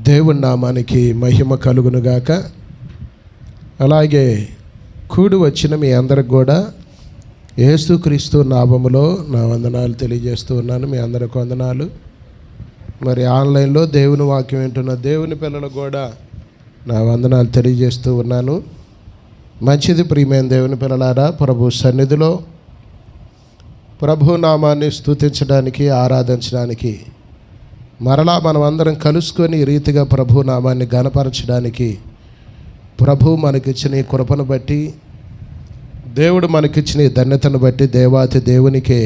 దేవుని నామానికి మహిమ కలుగునుగాక. అలాగే కూడి వచ్చిన మీ అందరికి కూడా యేసుక్రీస్తు నామములో నా వందనాలు తెలియజేస్తూ ఉన్నాను. మీ అందరికి వందనాలు. మరి ఆన్లైన్లో దేవుని వాక్యం వింటున్న దేవుని పిల్లలకు కూడా నా వందనాలు తెలియజేస్తూ ఉన్నాను. మంచిది ప్రియమైన దేవుని పిల్లలారా, ప్రభు సన్నిధిలో ప్రభు నామాన్ని స్తుతించడానికి, ఆరాధించడానికి, మరలా మనం అందరం కలుసుకొని ఈ రీతిగా ప్రభు నామాన్ని ఘనపరచడానికి ప్రభు మనకిచ్చిన ఈ కృపను బట్టి, దేవుడు మనకిచ్చిన ఈ ధన్యతను బట్టి దేవాతి దేవునికే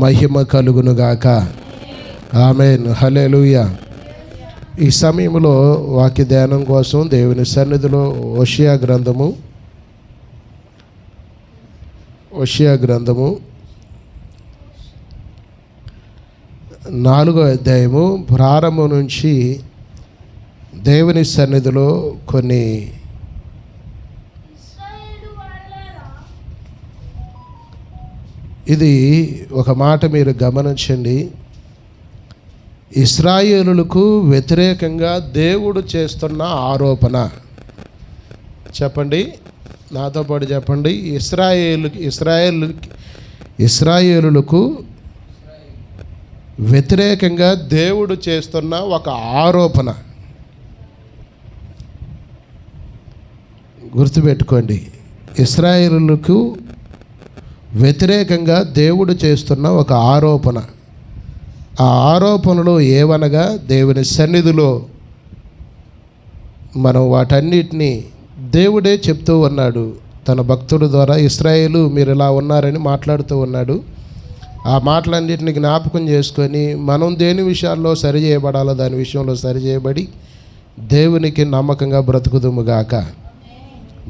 మహిమ కలుగునుగాక. ఆమేన్, హల్లెలూయా. ఈ సమయంలో వాక్య ధ్యానం కోసం దేవుని సన్నిధిలో హోషేయ గ్రంథము 4వ అధ్యాయము ప్రారంభం నుంచి దేవుని సన్నిధిలో కొన్ని ఇది ఒక మాట మీరు గమనించండి. ఇశ్రాయేలులకు వ్యతిరేకంగా దేవుడు చేస్తున్న ఆరోపణ. చెప్పండి, నాతో పాటు చెప్పండి. ఇశ్రాయేలులకు వ్యతిరేకంగా దేవుడు చేస్తున్న ఒక ఆరోపణ. గుర్తుపెట్టుకోండి, ఇశ్రాయేలులకు వ్యతిరేకంగా దేవుడు చేస్తున్న ఒక ఆరోపణ. ఆ ఆరోపణలు ఏవనగా దేవుని సన్నిధిలో మనం వాటన్నిటినీ దేవుడే చెప్తూ ఉన్నాడు తన భక్తుల ద్వారా. ఇశ్రాయేలు మీరు ఇలా ఉన్నారని మాట్లాడుతూ ఉన్నాడు. ఆ మాటలన్నింటినీ జ్ఞాపకం చేసుకొని మనం దేని విషయాల్లో సరి చేయబడాలో దాని విషయంలో సరి చేయబడి దేవునికి నమ్మకంగా బ్రతుకుదుముగాక.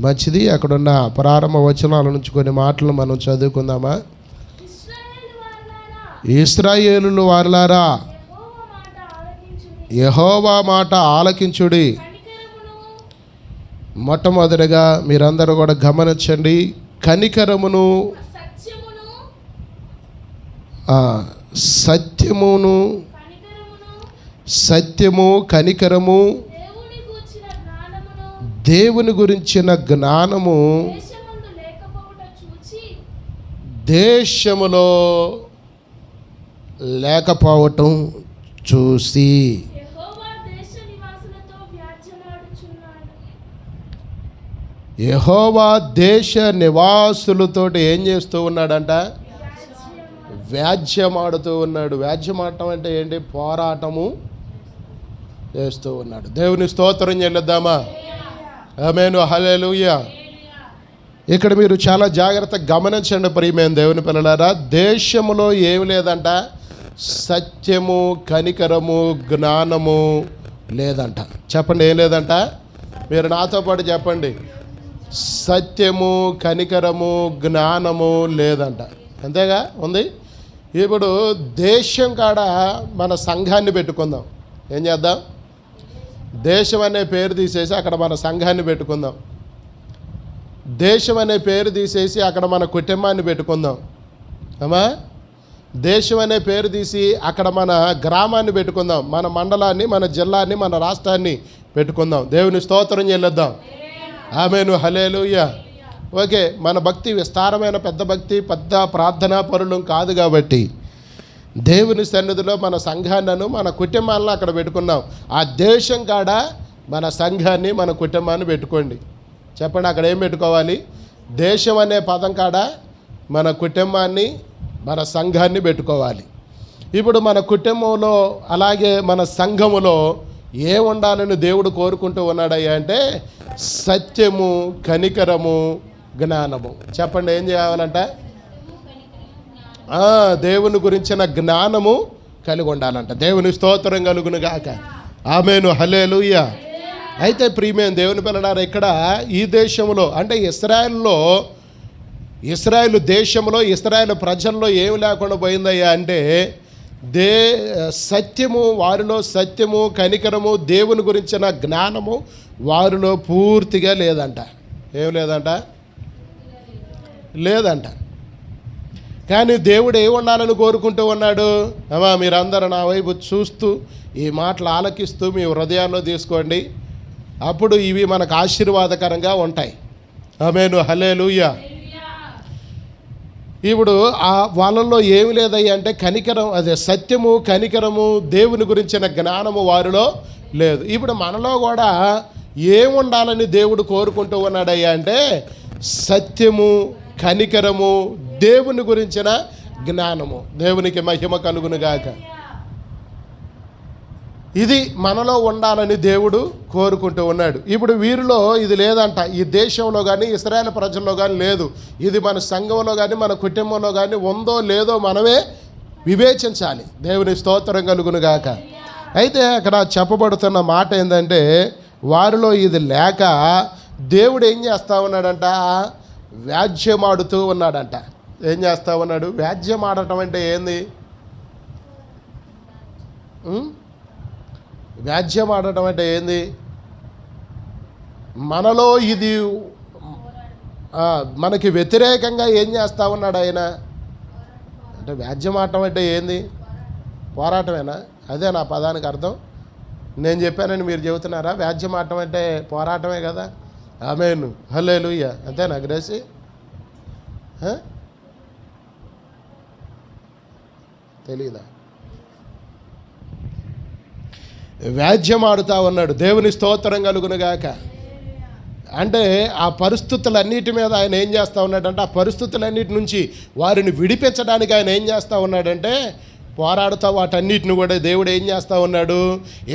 మంచిది. అక్కడున్న ప్రారంభ వచనాల నుంచి కొన్ని మాటలు మనం చదువుకుందామా? ఇశ్రాయేలు వారలారా, యెహోవా మాట ఆలకించుడి. మొట్టమొదటిగా మీరందరూ కూడా గమనించండి. కనికరమును, సత్యము, కనికరము, దేవుని గురించిన జ్ఞానము దేశములో లేకపోవటం చూసి యెహోవా దేశ నివాసులతోటి ఏం చేస్తూ ఉన్నాడంట? వ్యాజ్యమాడుతూ ఉన్నాడు. వ్యాజ్యమాడటం అంటే ఏంటి? పోరాటము చేస్తూ ఉన్నాడు. దేవుని స్తోత్రం చెల్లిద్దామా? ఆమేన్, హల్లెలూయా. ఇక్కడ మీరు చాలా జాగ్రత్తగా గమనించండి ప్రియమైన దేవుని పిల్లలారా. దేశములో ఏమి లేదంట? సత్యము, కనికరము, జ్ఞానము లేదంట. చెప్పండి, ఏం లేదంట? మీరు నాతో పాటు చెప్పండి. సత్యము, కనికరము, జ్ఞానము లేదంట. అంతేగా ఉంది. ఇప్పుడు దేశం కాడ మన సంఘాన్ని పెట్టుకుందాం. ఏం చేద్దాం? దేశం అనే పేరు తీసేసి అక్కడ మన సంఘాన్ని పెట్టుకుందాం. దేశం అనే పేరు తీసేసి అక్కడ మన కుటుంబాన్ని పెట్టుకుందాం. అమ్మా, దేశం అనే పేరు తీసి అక్కడ మన గ్రామాన్ని పెట్టుకుందాం, మన మండలాన్ని, మన జిల్లాని, మన రాష్ట్రాన్ని పెట్టుకుందాం. దేవుని స్తోత్రం చెల్లిద్దాం. ఆమేన్, హల్లెలూయా. ఓకే, మన భక్తి విస్తారమైన పెద్ద భక్తి, పెద్ద ప్రార్థనా పరులం కాదు కాబట్టి దేవుని సన్నిధిలో మన సంఘాన్ని, మన కుటుంబాలను అక్కడ పెట్టుకున్నాం. ఆ దేశం కాడ మన సంఘాన్ని, మన కుటుంబాన్ని పెట్టుకోండి. చెప్పండి, అక్కడ ఏం పెట్టుకోవాలి? దేశం అనే పదం కాడ మన కుటుంబాన్ని, మన సంఘాన్ని పెట్టుకోవాలి. ఇప్పుడు మన కుటుంబంలో అలాగే మన సంఘములో ఏ ఉండాలని దేవుడు కోరుకుంటూ ఉన్నాడయ్యా అంటే సత్యము, కనికరము, జ్ఞానము. చెప్పండి, ఏం చేయాలంట? దేవుని గురించిన జ్ఞానము కలిగి ఉండాలంట. దేవుని స్తోత్రం కలుగునుగాక. ఆమేన్, హల్లెలూయా. అయితే ప్రియమైన దేవుని పిల్లలారా, ఇక్కడ ఈ దేశంలో అంటే ఇశ్రాయేలు దేశంలో, ఇశ్రాయేలు ప్రజల్లో ఏమి లేకుండా పోయిందయ్యా అంటే సత్యము, వారిలో సత్యము, కనికరము, దేవుని గురించిన జ్ఞానము వారిలో పూర్తిగా లేదంట. ఏం లేదంట? కానీ దేవుడు ఏ ఉండాలని కోరుకుంటూ ఉన్నాడు? అమ్మా మీరందరూ నా వైపు చూస్తూ ఈ మాటలు ఆలకిస్తూ మీ హృదయాల్లో తీసుకోండి, అప్పుడు ఇవి మనకు ఆశీర్వాదకరంగా ఉంటాయి. ఆమేను, హల్లెలూయా. ఇప్పుడు ఆ వాళ్ళల్లో ఏమి లేదయ్యా అంటే కనికరం, అదే సత్యము, కనికరము, దేవుని గురించిన జ్ఞానము వారిలో లేదు. ఇప్పుడు మనలో కూడా ఏముండాలని దేవుడు కోరుకుంటూ ఉన్నాడయ్యా అంటే సత్యము, కనికరము, దేవుని గురించిన జ్ఞానము. దేవునికి మహిమ కలుగునుగాక. ఇది మనలో ఉండాలని దేవుడు కోరుకుంటూ ఉన్నాడు. ఇప్పుడు వీరిలో ఇది లేదంట. ఈ దేశంలో కానీ ఇశ్రాయేలు ప్రజల్లో కానీ లేదు. ఇది మన సంఘంలో కానీ మన కుటుంబంలో కానీ ఉందో లేదో మనమే వివేచించాలి. దేవుని స్తోత్రం కలుగునుగాక. అయితే అక్కడ చెప్పబడుతున్న మాట ఏంటంటే వారిలో ఇది లేక దేవుడు ఏం చేస్తూ ఉన్నాడంట? వ్యాజ్యమాడుతూ ఉన్నాడంట. ఏం చేస్తూ ఉన్నాడు? వ్యాజ్యం ఆడటం అంటే ఏంది? వ్యాజ్యం ఆడటం అంటే ఏంది? మనలో ఇది మనకి వ్యతిరేకంగా ఏం చేస్తూ ఉన్నాడు ఆయన అంటే వ్యాజ్యం ఆడటం అంటే ఏంది? పోరాటమేనా? అదే నా పదానికి అర్థం. నేను చెప్పానని మీరు చెబుతున్నారా? వ్యాజ్యం ఆడటం అంటే పోరాటమే కదా. ఆమేను, హల్లెలూయా. అంతేనా గ్రేసి? తెలీదా? వ్యాజ్యం ఆడుతూ ఉన్నాడు. దేవుని స్తోత్రం కలుగునుగాక. అంటే ఆ పరిస్థితులన్నిటి మీద ఆయన ఏం చేస్తూ ఉన్నాడంటే ఆ పరిస్థితులన్నిటి నుంచి వారిని విడిపించడానికి ఆయన ఏం చేస్తూ ఉన్నాడంటే పోరాడుతూ వాటన్నిటిని కూడా దేవుడు ఏం చేస్తూ ఉన్నాడు?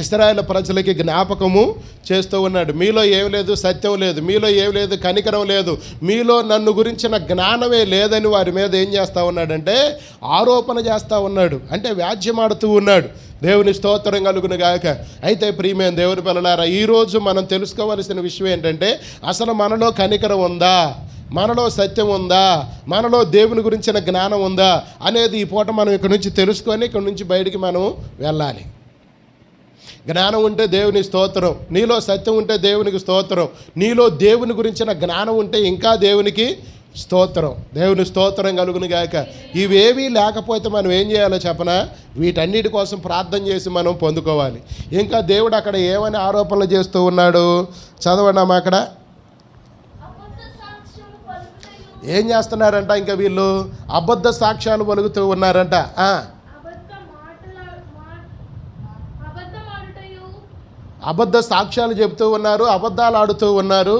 ఇశ్రాయేలు ప్రజలకి జ్ఞాపకము చేస్తూ ఉన్నాడు. మీలో ఏం లేదు, సత్యం లేదు, మీలో ఏం లేదు, కనికరం లేదు, మీలో నన్ను గురించిన జ్ఞానమే లేదని వారి మీద ఏం చేస్తూ ఉన్నాడంటే ఆరోపణ చేస్తూ ఉన్నాడు. అంటే వ్యాజ్యమాడుతూ ఉన్నాడు. దేవుని స్తోత్రం కలుగునుగాక. అయితే ప్రియమైన దేవుని పిల్లలారా, ఈరోజు మనం తెలుసుకోవలసిన విషయం ఏంటంటే అసలు మనలో కనికరం ఉందా, మనలో సత్యం ఉందా, మనలో దేవుని గురించిన జ్ఞానం ఉందా అనేది ఈ పూట మనం ఇక్కడ నుంచి తెలుసుకొని ఇక్కడ నుంచి బయటికి మనం వెళ్ళాలి. జ్ఞానం ఉంటే దేవుని స్తోత్రం, నీలో సత్యం ఉంటే దేవునికి స్తోత్రం, నీలో దేవుని గురించిన జ్ఞానం ఉంటే ఇంకా దేవునికి స్తోత్రం. దేవుని స్తోత్రం కలుగునుగాక. ఇవేవీ లేకపోతే మనం ఏం చేయాలో చెప్పనా? వీటన్నిటి కోసం ప్రార్థన చేసి మనం పొందుకోవాలి. ఇంకా దేవుడు అక్కడ ఏమని ఆరోపణలు చేస్తూ ఉన్నాడు చదవడం. అక్కడ ఏం చేస్తున్నారంట? ఇంకా వీళ్ళు అబద్ధ సాక్ష్యాలు పలుకుతూ ఉన్నారంట. అబద్ధ సాక్ష్యాలు చెబుతూ ఉన్నారు, అబద్ధాలు ఆడుతూ ఉన్నారు,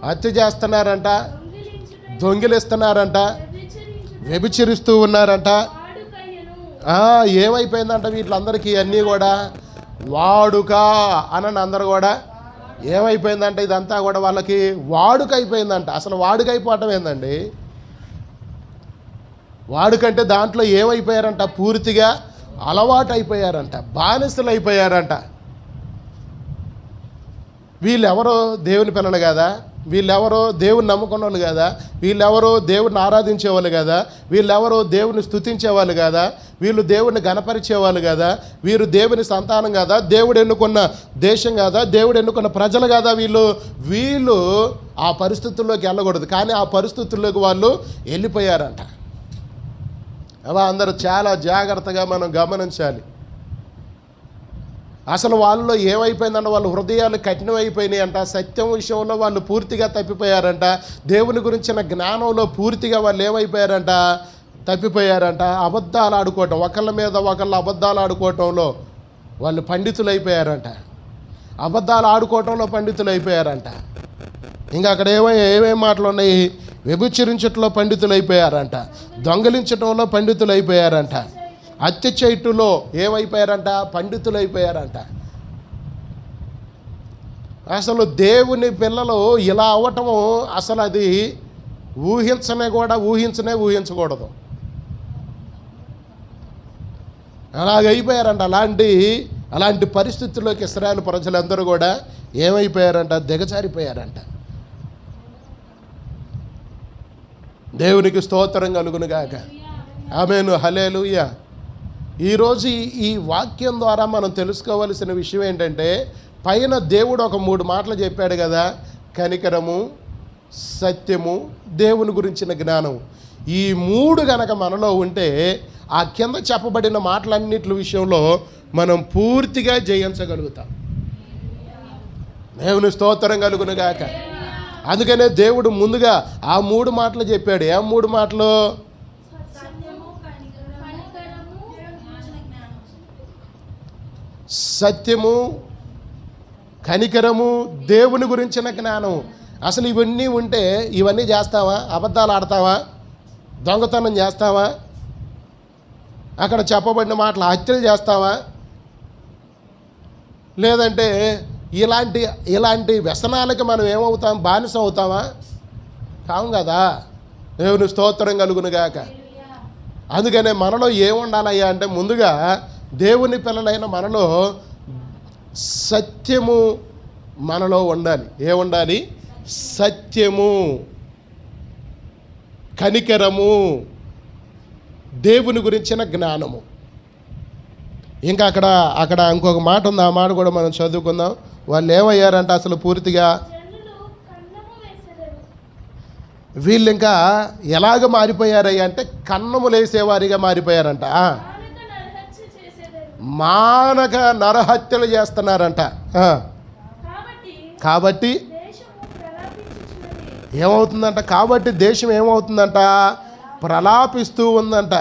హత్య చేస్తున్నారంట, దొంగిలిస్తున్నారంట, వ్యభిచరిస్తూ ఉన్నారంట. ఏమైపోయిందంట వీళ్ళందరికీ అన్నీ కూడా వాడుక అని అందరూ కూడా ఏమైపోయిందంటే ఇదంతా కూడా వాళ్ళకి వాడుక అయిపోయిందంట. అసలు వాడుక అయిపోవటం ఏందండి? వాడుకంటే దాంట్లో ఏమైపోయారంట? పూర్తిగా అలవాటు అయిపోయారంట, బానిసలు అయిపోయారంట. వీళ్ళెవరో దేవుని పిల్లలు కదా, వీళ్ళెవరో దేవుని నమ్ముకున్న వాళ్ళు కదా, వీళ్ళెవరో దేవుడిని ఆరాధించేవాళ్ళు కదా, వీళ్ళెవరో దేవుని స్తుతించేవాళ్ళు కదా, వీళ్ళు దేవుడిని గణపరిచేవాళ్ళు కదా, వీరు దేవుని సంతానం కదా, దేవుడు ఎన్నుకున్న దేశం కదా, దేవుడు ఎన్నుకున్న ప్రజలు కదా. వీళ్ళు ఆ పరిస్థితుల్లోకి వెళ్ళకూడదు, కానీ ఆ పరిస్థితుల్లోకి వాళ్ళు వెళ్ళిపోయారంట. అలా అందరూ చాలా జాగ్రత్తగా మనం గమనించాలి. అసలు వాళ్ళలో ఏమైపోయిందంటే వాళ్ళ హృదయాలు కఠినమైపోయినాయి అంట. సత్యం విషయంలో వాళ్ళు పూర్తిగా తప్పిపోయారంట. దేవుని గురించిన జ్ఞానంలో పూర్తిగా వాళ్ళు ఏమైపోయారంట? తప్పిపోయారంట. అబద్ధాలు ఆడుకోవటం, ఒకళ్ళ మీద ఒకళ్ళు అబద్ధాలు ఆడుకోవటంలో వాళ్ళు పండితులు అయిపోయారంట. అబద్ధాలు ఆడుకోవటంలో పండితులు అయిపోయారంట. ఇంకా అక్కడ ఏమేమి మాటలు ఉన్నాయి? వ్యభిచరించటంలో పండితులు అయిపోయారంట, దొంగలించటంలో పండితులు అయిపోయారంట, హత్య చేయటంలో ఏమైపోయారంట? పండితులు అయిపోయారంట. అసలు దేవుని పిల్లలు ఇలా అవ్వటము అసలు అది ఊహించకూడదు. అలాగైపోయారంట. అలాంటి పరిస్థితుల్లోకి ఇశ్రాయేలు ప్రజలందరూ కూడా ఏమైపోయారంట? దిగజారిపోయారంట. దేవునికి స్తోత్రం కలుగునుగాక. ఆమేను, హల్లెలూయా. ఈరోజు ఈ వాక్యం ద్వారా మనం తెలుసుకోవలసిన విషయం ఏంటంటే పైన దేవుడు ఒక 3 మాటలు చెప్పాడు కదా, కనికరము, సత్యము, దేవుని గురించిన జ్ఞానం. ఈ 3 గనక మనలో ఉంటే ఆ కింద చెప్పబడిన మాటలన్నిటి విషయంలో మనం పూర్తిగా జయించగలుగుతాం. దేవుని స్తోత్రం కలుగునుగాక. అందుకనే దేవుడు ముందుగా ఆ 3 మాటలు చెప్పాడు. ఏం 3 మాటలు? సత్యము, కనికరము, దేవుని గురించిన జ్ఞానం. అసలు ఇవన్నీ ఉంటే ఇవన్నీ చేస్తావా? అబద్ధాలు ఆడతావా? దొంగతనం చేస్తావా? అక్కడ చెప్పబడిన మాటలు హత్యలు చేస్తావా? లేదంటే ఇలాంటి వ్యసనాలకి మనం ఏమవుతాం? బానిస అవుతామా? కావు కదా. దేవుని స్తోత్రం కలుగునుగాక. అందుకనే మనలో ఏముండాలయ్యా అంటే ముందుగా దేవుని పిల్లలైన మనలో సత్యము మనలో ఉండాలి. ఏముండాలి? సత్యము, కనికరము, దేవుని గురించిన జ్ఞానము. ఇంకా అక్కడ ఇంకొక మాట ఉంది. ఆ మాట కూడా మనం చదువుకుందాం. వాళ్ళు ఏమయ్యారంట అసలు పూర్తిగా? వీళ్ళు ఇంకా ఎలాగ మారిపోయారయ్యా అంటే కన్నములు వేసేవారిగా మారిపోయారంట. మానక నరహత్యలు చేస్తున్నారంట. కాబట్టి ఏమవుతుందంట? కాబట్టి దేశం ఏమవుతుందంట? ప్రలాపిస్తూ ఉందంట.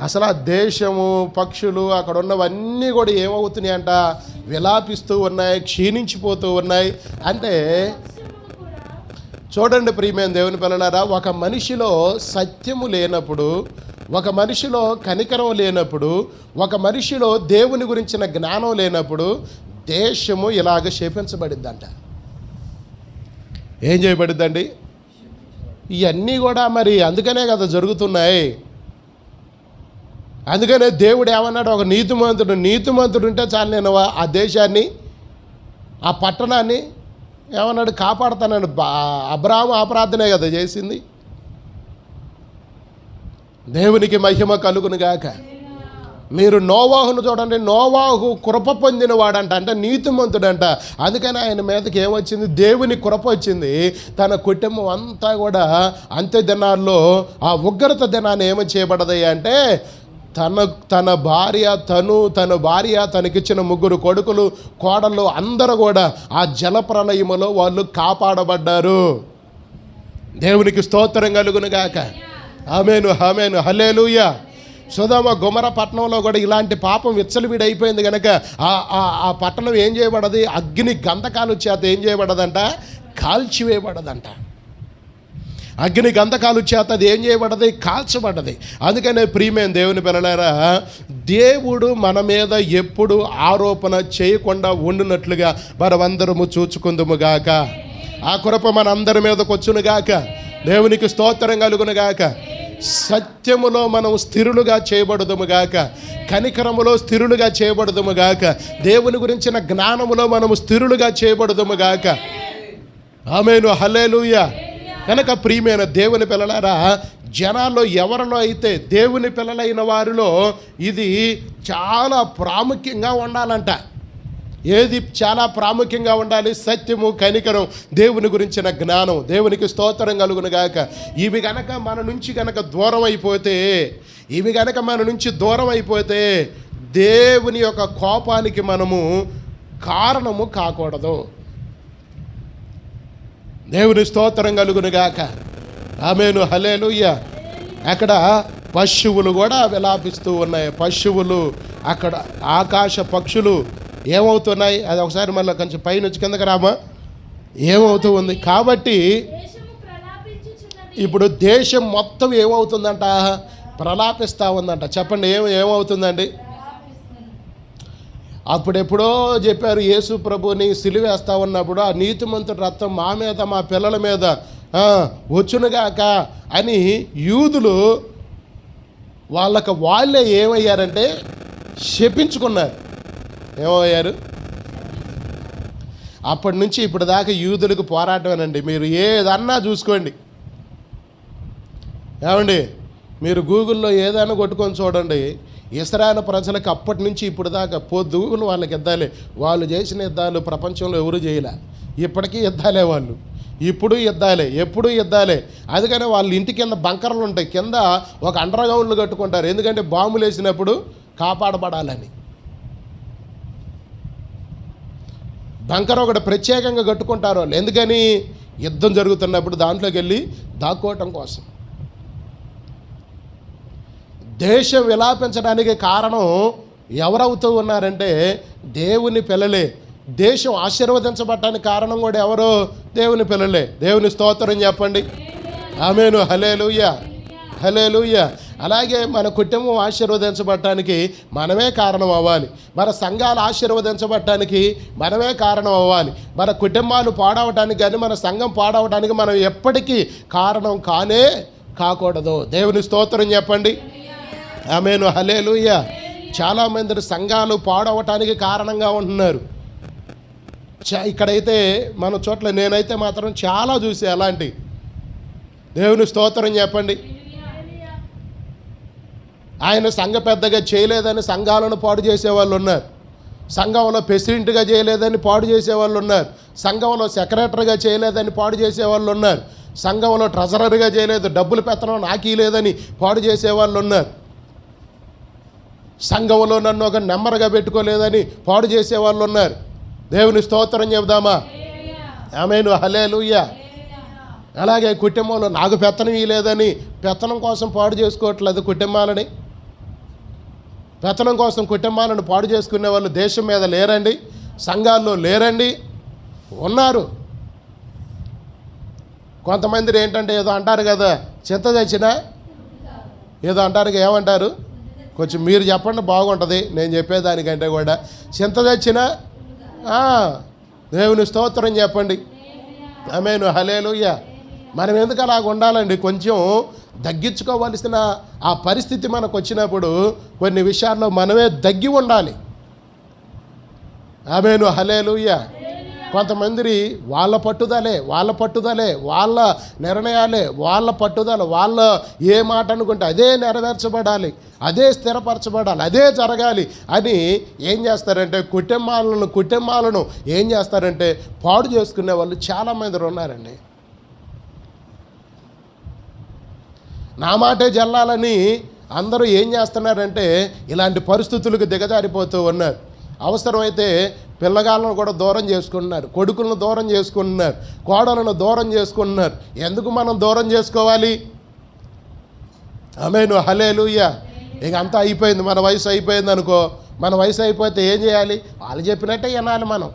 అసలు ఆ దేశము, పక్షులు, అక్కడ ఉన్నవన్నీ కూడా ఏమవుతున్నాయి అంట? విలాపిస్తూ ఉన్నాయి, క్షీణించిపోతూ ఉన్నాయి. అంటే చూడండి ప్రియమైన దేవుని పిల్లలారా, ఒక మనిషిలో సత్యము లేనప్పుడు, ఒక మనిషిలో కనికరం లేనప్పుడు, ఒక మనిషిలో దేవుని గురించిన జ్ఞానం లేనప్పుడు దేశము ఇలాగ శపించబడిద్దంట. ఏం చేయబడిద్దండి? ఇవన్నీ కూడా మరి అందుకనే కదా జరుగుతున్నాయి. అందుకనే దేవుడు ఏమన్నాడు? ఒక నీతిమంతుడు ఉంటే చాలు, నేను ఆ దేశాన్ని, ఆ పట్టణాన్ని ఏమన్నాడు? కాపాడుతానని. అబ్రాహాము ఆ ప్రార్థనే కదా చేసింది. దేవునికి మహిమ కలుగునుగాక. మీరు నోవాహును చూడండి. నోవాహు కృప పొందిన వాడంట, అంటే నీతిమంతుడంట. అందుకని ఆయన మీదకి ఏమొచ్చింది? దేవుని కృప వచ్చింది. తన కుటుంబం అంతా కూడా అంత్య దినాల్లో ఆ ఉగ్రత దినాన్ని ఏమో చేయబడదయ్యా అంటే తన భార్య, తనకిచ్చిన 3 కొడుకులు, కోడళ్ళు అందరూ కూడా ఆ జలప్రలయములో వాళ్ళు కాపాడబడ్డారు. దేవునికి స్తోత్రం కలుగునుగాక. ఆమేను, ఆమేను, హల్లెలూయా. సొదొమ గొమొర పట్టణంలో కూడా ఇలాంటి పాపం విచ్చలవిడైపోయింది కనుక ఆ పట్టణం ఏం చేయబడది? అగ్ని గంధకాలు చేత ఏం చేయబడదంట? కాల్చివేయబడదంట. అగ్ని గంధకాలు చేత అది ఏం చేయబడ్డది? కాల్చబడ్డది. అందుకనే ప్రియమైన దేవుని పిల్లలారా, దేవుడు మన మీద ఎప్పుడు ఆరోపణ చేయకుండా ఉండునట్లుగా మనమందరము చూచుకుందుముగాక. ఆ కృప మనందరి మీదకి వచ్చునుగాక. దేవునికి స్తోత్రం కలుగునుగాక. సత్యములో మనం స్థిరులుగా చేయబడుదుముగాక. కనికరములో స్థిరులుగా చేయబడుదుముగాక. దేవుని గురించిన జ్ఞానములో మనము స్థిరులుగా చేయబడుదుముగాక. ఆమేను, హల్లెలూయా. కనుక ప్రియమైన దేవుని పిల్లలారా, జనాల్లో ఎవరిలో అయితే దేవుని పిల్లలైన వారిలో ఇది చాలా ప్రాముఖ్యంగా ఉండాలంట. ఏది చాలా ప్రాముఖ్యంగా ఉండాలి? సత్యము, కనికరం, దేవుని గురించిన జ్ఞానం. దేవునికి స్తోత్రం కలుగునుగాక. ఇవి గనక మన నుంచి దూరం అయిపోతే దేవుని యొక్క కోపానికి మనము కారణము కాకూడదు. దేవుని స్తోత్రం కలుగునుగాక. ఆమేను, హల్లెలూయా. అక్కడ పశువులు కూడా విలాపిస్తూ ఉన్నాయి. పశువులు, అక్కడ ఆకాశ పక్షులు ఏమవుతున్నాయి? అది ఒకసారి మళ్ళీ కొంచెం పైనుంచి కిందకి రామా. ఏమవుతూ ఉంది? కాబట్టి ఇప్పుడు దేశం మొత్తం ఏమవుతుందంట? ప్రలాపిస్తూ ఉందంట. చెప్పండి, ఏమవుతుందండి? అప్పుడెప్పుడో చెప్పారు, యేసు ప్రభుని సిలువేస్తా ఉన్నప్పుడు ఆ నీతిమంతుడి రక్తం మా మీద, మా పిల్లల మీద వచ్చునుగాక అని యూదులు వాళ్ళే ఏమయ్యారంటే శపించుకున్నారు. ఏమయ్యారు? అప్పటి నుంచి ఇప్పుడు దాకా యూదులకు పోరాటమేనండి. మీరు ఏదన్నా చూసుకోండి. ఏమండి, మీరు గూగుల్లో ఏదైనా కొట్టుకొని చూడండి. ఇశ్రాయేలు ప్రజలకు అప్పటి నుంచి ఇప్పుడు దాకా పొద్దుగులు వాళ్ళకి యుద్ధాలే. వాళ్ళు చేసిన యుద్ధాలు ప్రపంచంలో ఎవరు చేయలే. ఇప్పటికీ యుద్ధాలే వాళ్ళు, ఇప్పుడు యుద్ధాలే, ఎప్పుడు యుద్ధాలే. అందుకని వాళ్ళ ఇంటి కింద బంకర్లు ఉంటాయి, కింద ఒక అండర్ గ్రౌండ్లు కట్టుకుంటారు. ఎందుకంటే బాంబులు వేసినప్పుడు కాపాడబడాలని. బంకర్ ఒకటి ప్రత్యేకంగా కట్టుకుంటారు వాళ్ళు. ఎందుకని? యుద్ధం జరుగుతున్నప్పుడు దాంట్లోకి వెళ్ళి దాక్కోవటం కోసం. దేశం విలాపించడానికి కారణం ఎవరవుతూ ఉన్నారంటే దేవుని పిల్లలే. దేశం ఆశీర్వదించబడటానికి కారణం కూడా ఎవరు? దేవుని పిల్లలే. దేవుని స్తోత్రం చెప్పండి. ఆమేను. హల్లెలూయా, హల్లెలూయా. అలాగే మన కుటుంబం ఆశీర్వదించబడటానికి మనమే కారణం అవ్వాలి. మన సంఘాలు ఆశీర్వదించబడటానికి మనమే కారణం అవ్వాలి. మన కుటుంబాలు పాడవటానికి కానీ మన సంఘం పాడవటానికి మనం ఎప్పటికీ కారణం కానే కాకూడదు. దేవుని స్తోత్రం చెప్పండి. ఆమేను. హల్లెలూయా. చాలామంది సంఘాలు పాడవటానికి కారణంగా ఉంటున్నారు. ఇక్కడైతే మన చోట్ల నేనైతే మాత్రం చాలా చూసి అలాంటి. దేవుని స్తోత్రం చెప్పండి. ఆయన సంఘ పెద్దగా చేయలేదని సంఘాలను పాడు చేసేవాళ్ళు ఉన్నారు. సంఘంలో ప్రెసిడెంట్గా చేయలేదని పాడు చేసేవాళ్ళు ఉన్నారు. సంఘంలో సెక్రటరీగా చేయలేదని పాడు చేసేవాళ్ళు ఉన్నారు. సంఘంలో ట్రెజరర్గా చేయలేదు, డబ్బులు పెత్తనం నాకీ లేదని పాడు చేసేవాళ్ళు ఉన్నారు. సంఘంలో నన్ను ఒక నెంబర్గా పెట్టుకోలేదని పాడు చేసేవాళ్ళు ఉన్నారు. దేవుని స్తోత్రం చెబుదామా? ఆమేను. హల్లెలూయా. అలాగే కుటుంబంలో నాకు పెత్తనం లేదని పెత్తనం కోసం పాడు చేసుకోవట్లేదు కుటుంబాలని. పెత్తనం కోసం కుటుంబాలను పాడు చేసుకునే వాళ్ళు దేశం మీద లేరండి, సంఘాల్లో లేరండి, ఉన్నారు. కొంతమంది ఏంటంటే ఏదో అంటారు కదా, చింత తెచ్చినా ఏదో అంటారు. ఏమంటారు? కొంచెం మీరు చెప్పండి, బాగుంటుంది నేను చెప్పేదానికంటే కూడా. చింత తెచ్చినా దేవుని స్తోత్రం చెప్పండి. ఆమేను. హల్లెలూయా. మనం ఎందుకు అలాగ ఉండాలండి? కొంచెం తగ్గించుకోవలసిన ఆ పరిస్థితి మనకు వచ్చినప్పుడు కొన్ని విషయాల్లో మనమే తగ్గి ఉండాలి. ఆమేను. హల్లెలూయా. కొంతమంది వాళ్ళ పట్టుదలే, వాళ్ళ నిర్ణయాలే, వాళ్ళ పట్టుదల, వాళ్ళ ఏ మాట అనుకుంటే అదే నెరవేర్చబడాలి, అదే స్థిరపరచబడాలి, అదే జరగాలి అని ఏం చేస్తారంటే కుటుంబాలను ఏం చేస్తారంటే పాడు చేసుకునే వాళ్ళు చాలామంది ఉన్నారండి. నా మాటే జల్లాలని అందరూ ఏం చేస్తున్నారంటే ఇలాంటి పరిస్థితులకు దిగజారిపోతూ ఉన్నారు. అవసరమైతే పిల్లగాళ్ళను కూడా దూరం చేసుకుంటున్నారు, కొడుకులను దూరం చేసుకుంటున్నారు, కోడలను దూరం చేసుకుంటున్నారు. ఎందుకు మనం దూరం చేసుకోవాలి? ఆమేను. హల్లెలూయా. ఇక అంతా అయిపోయింది, మన వయసు అయిపోయింది అనుకో. మన వయసు అయిపోతే ఏం చేయాలి? వాళ్ళు చెప్పినట్టే వినాలి మనం,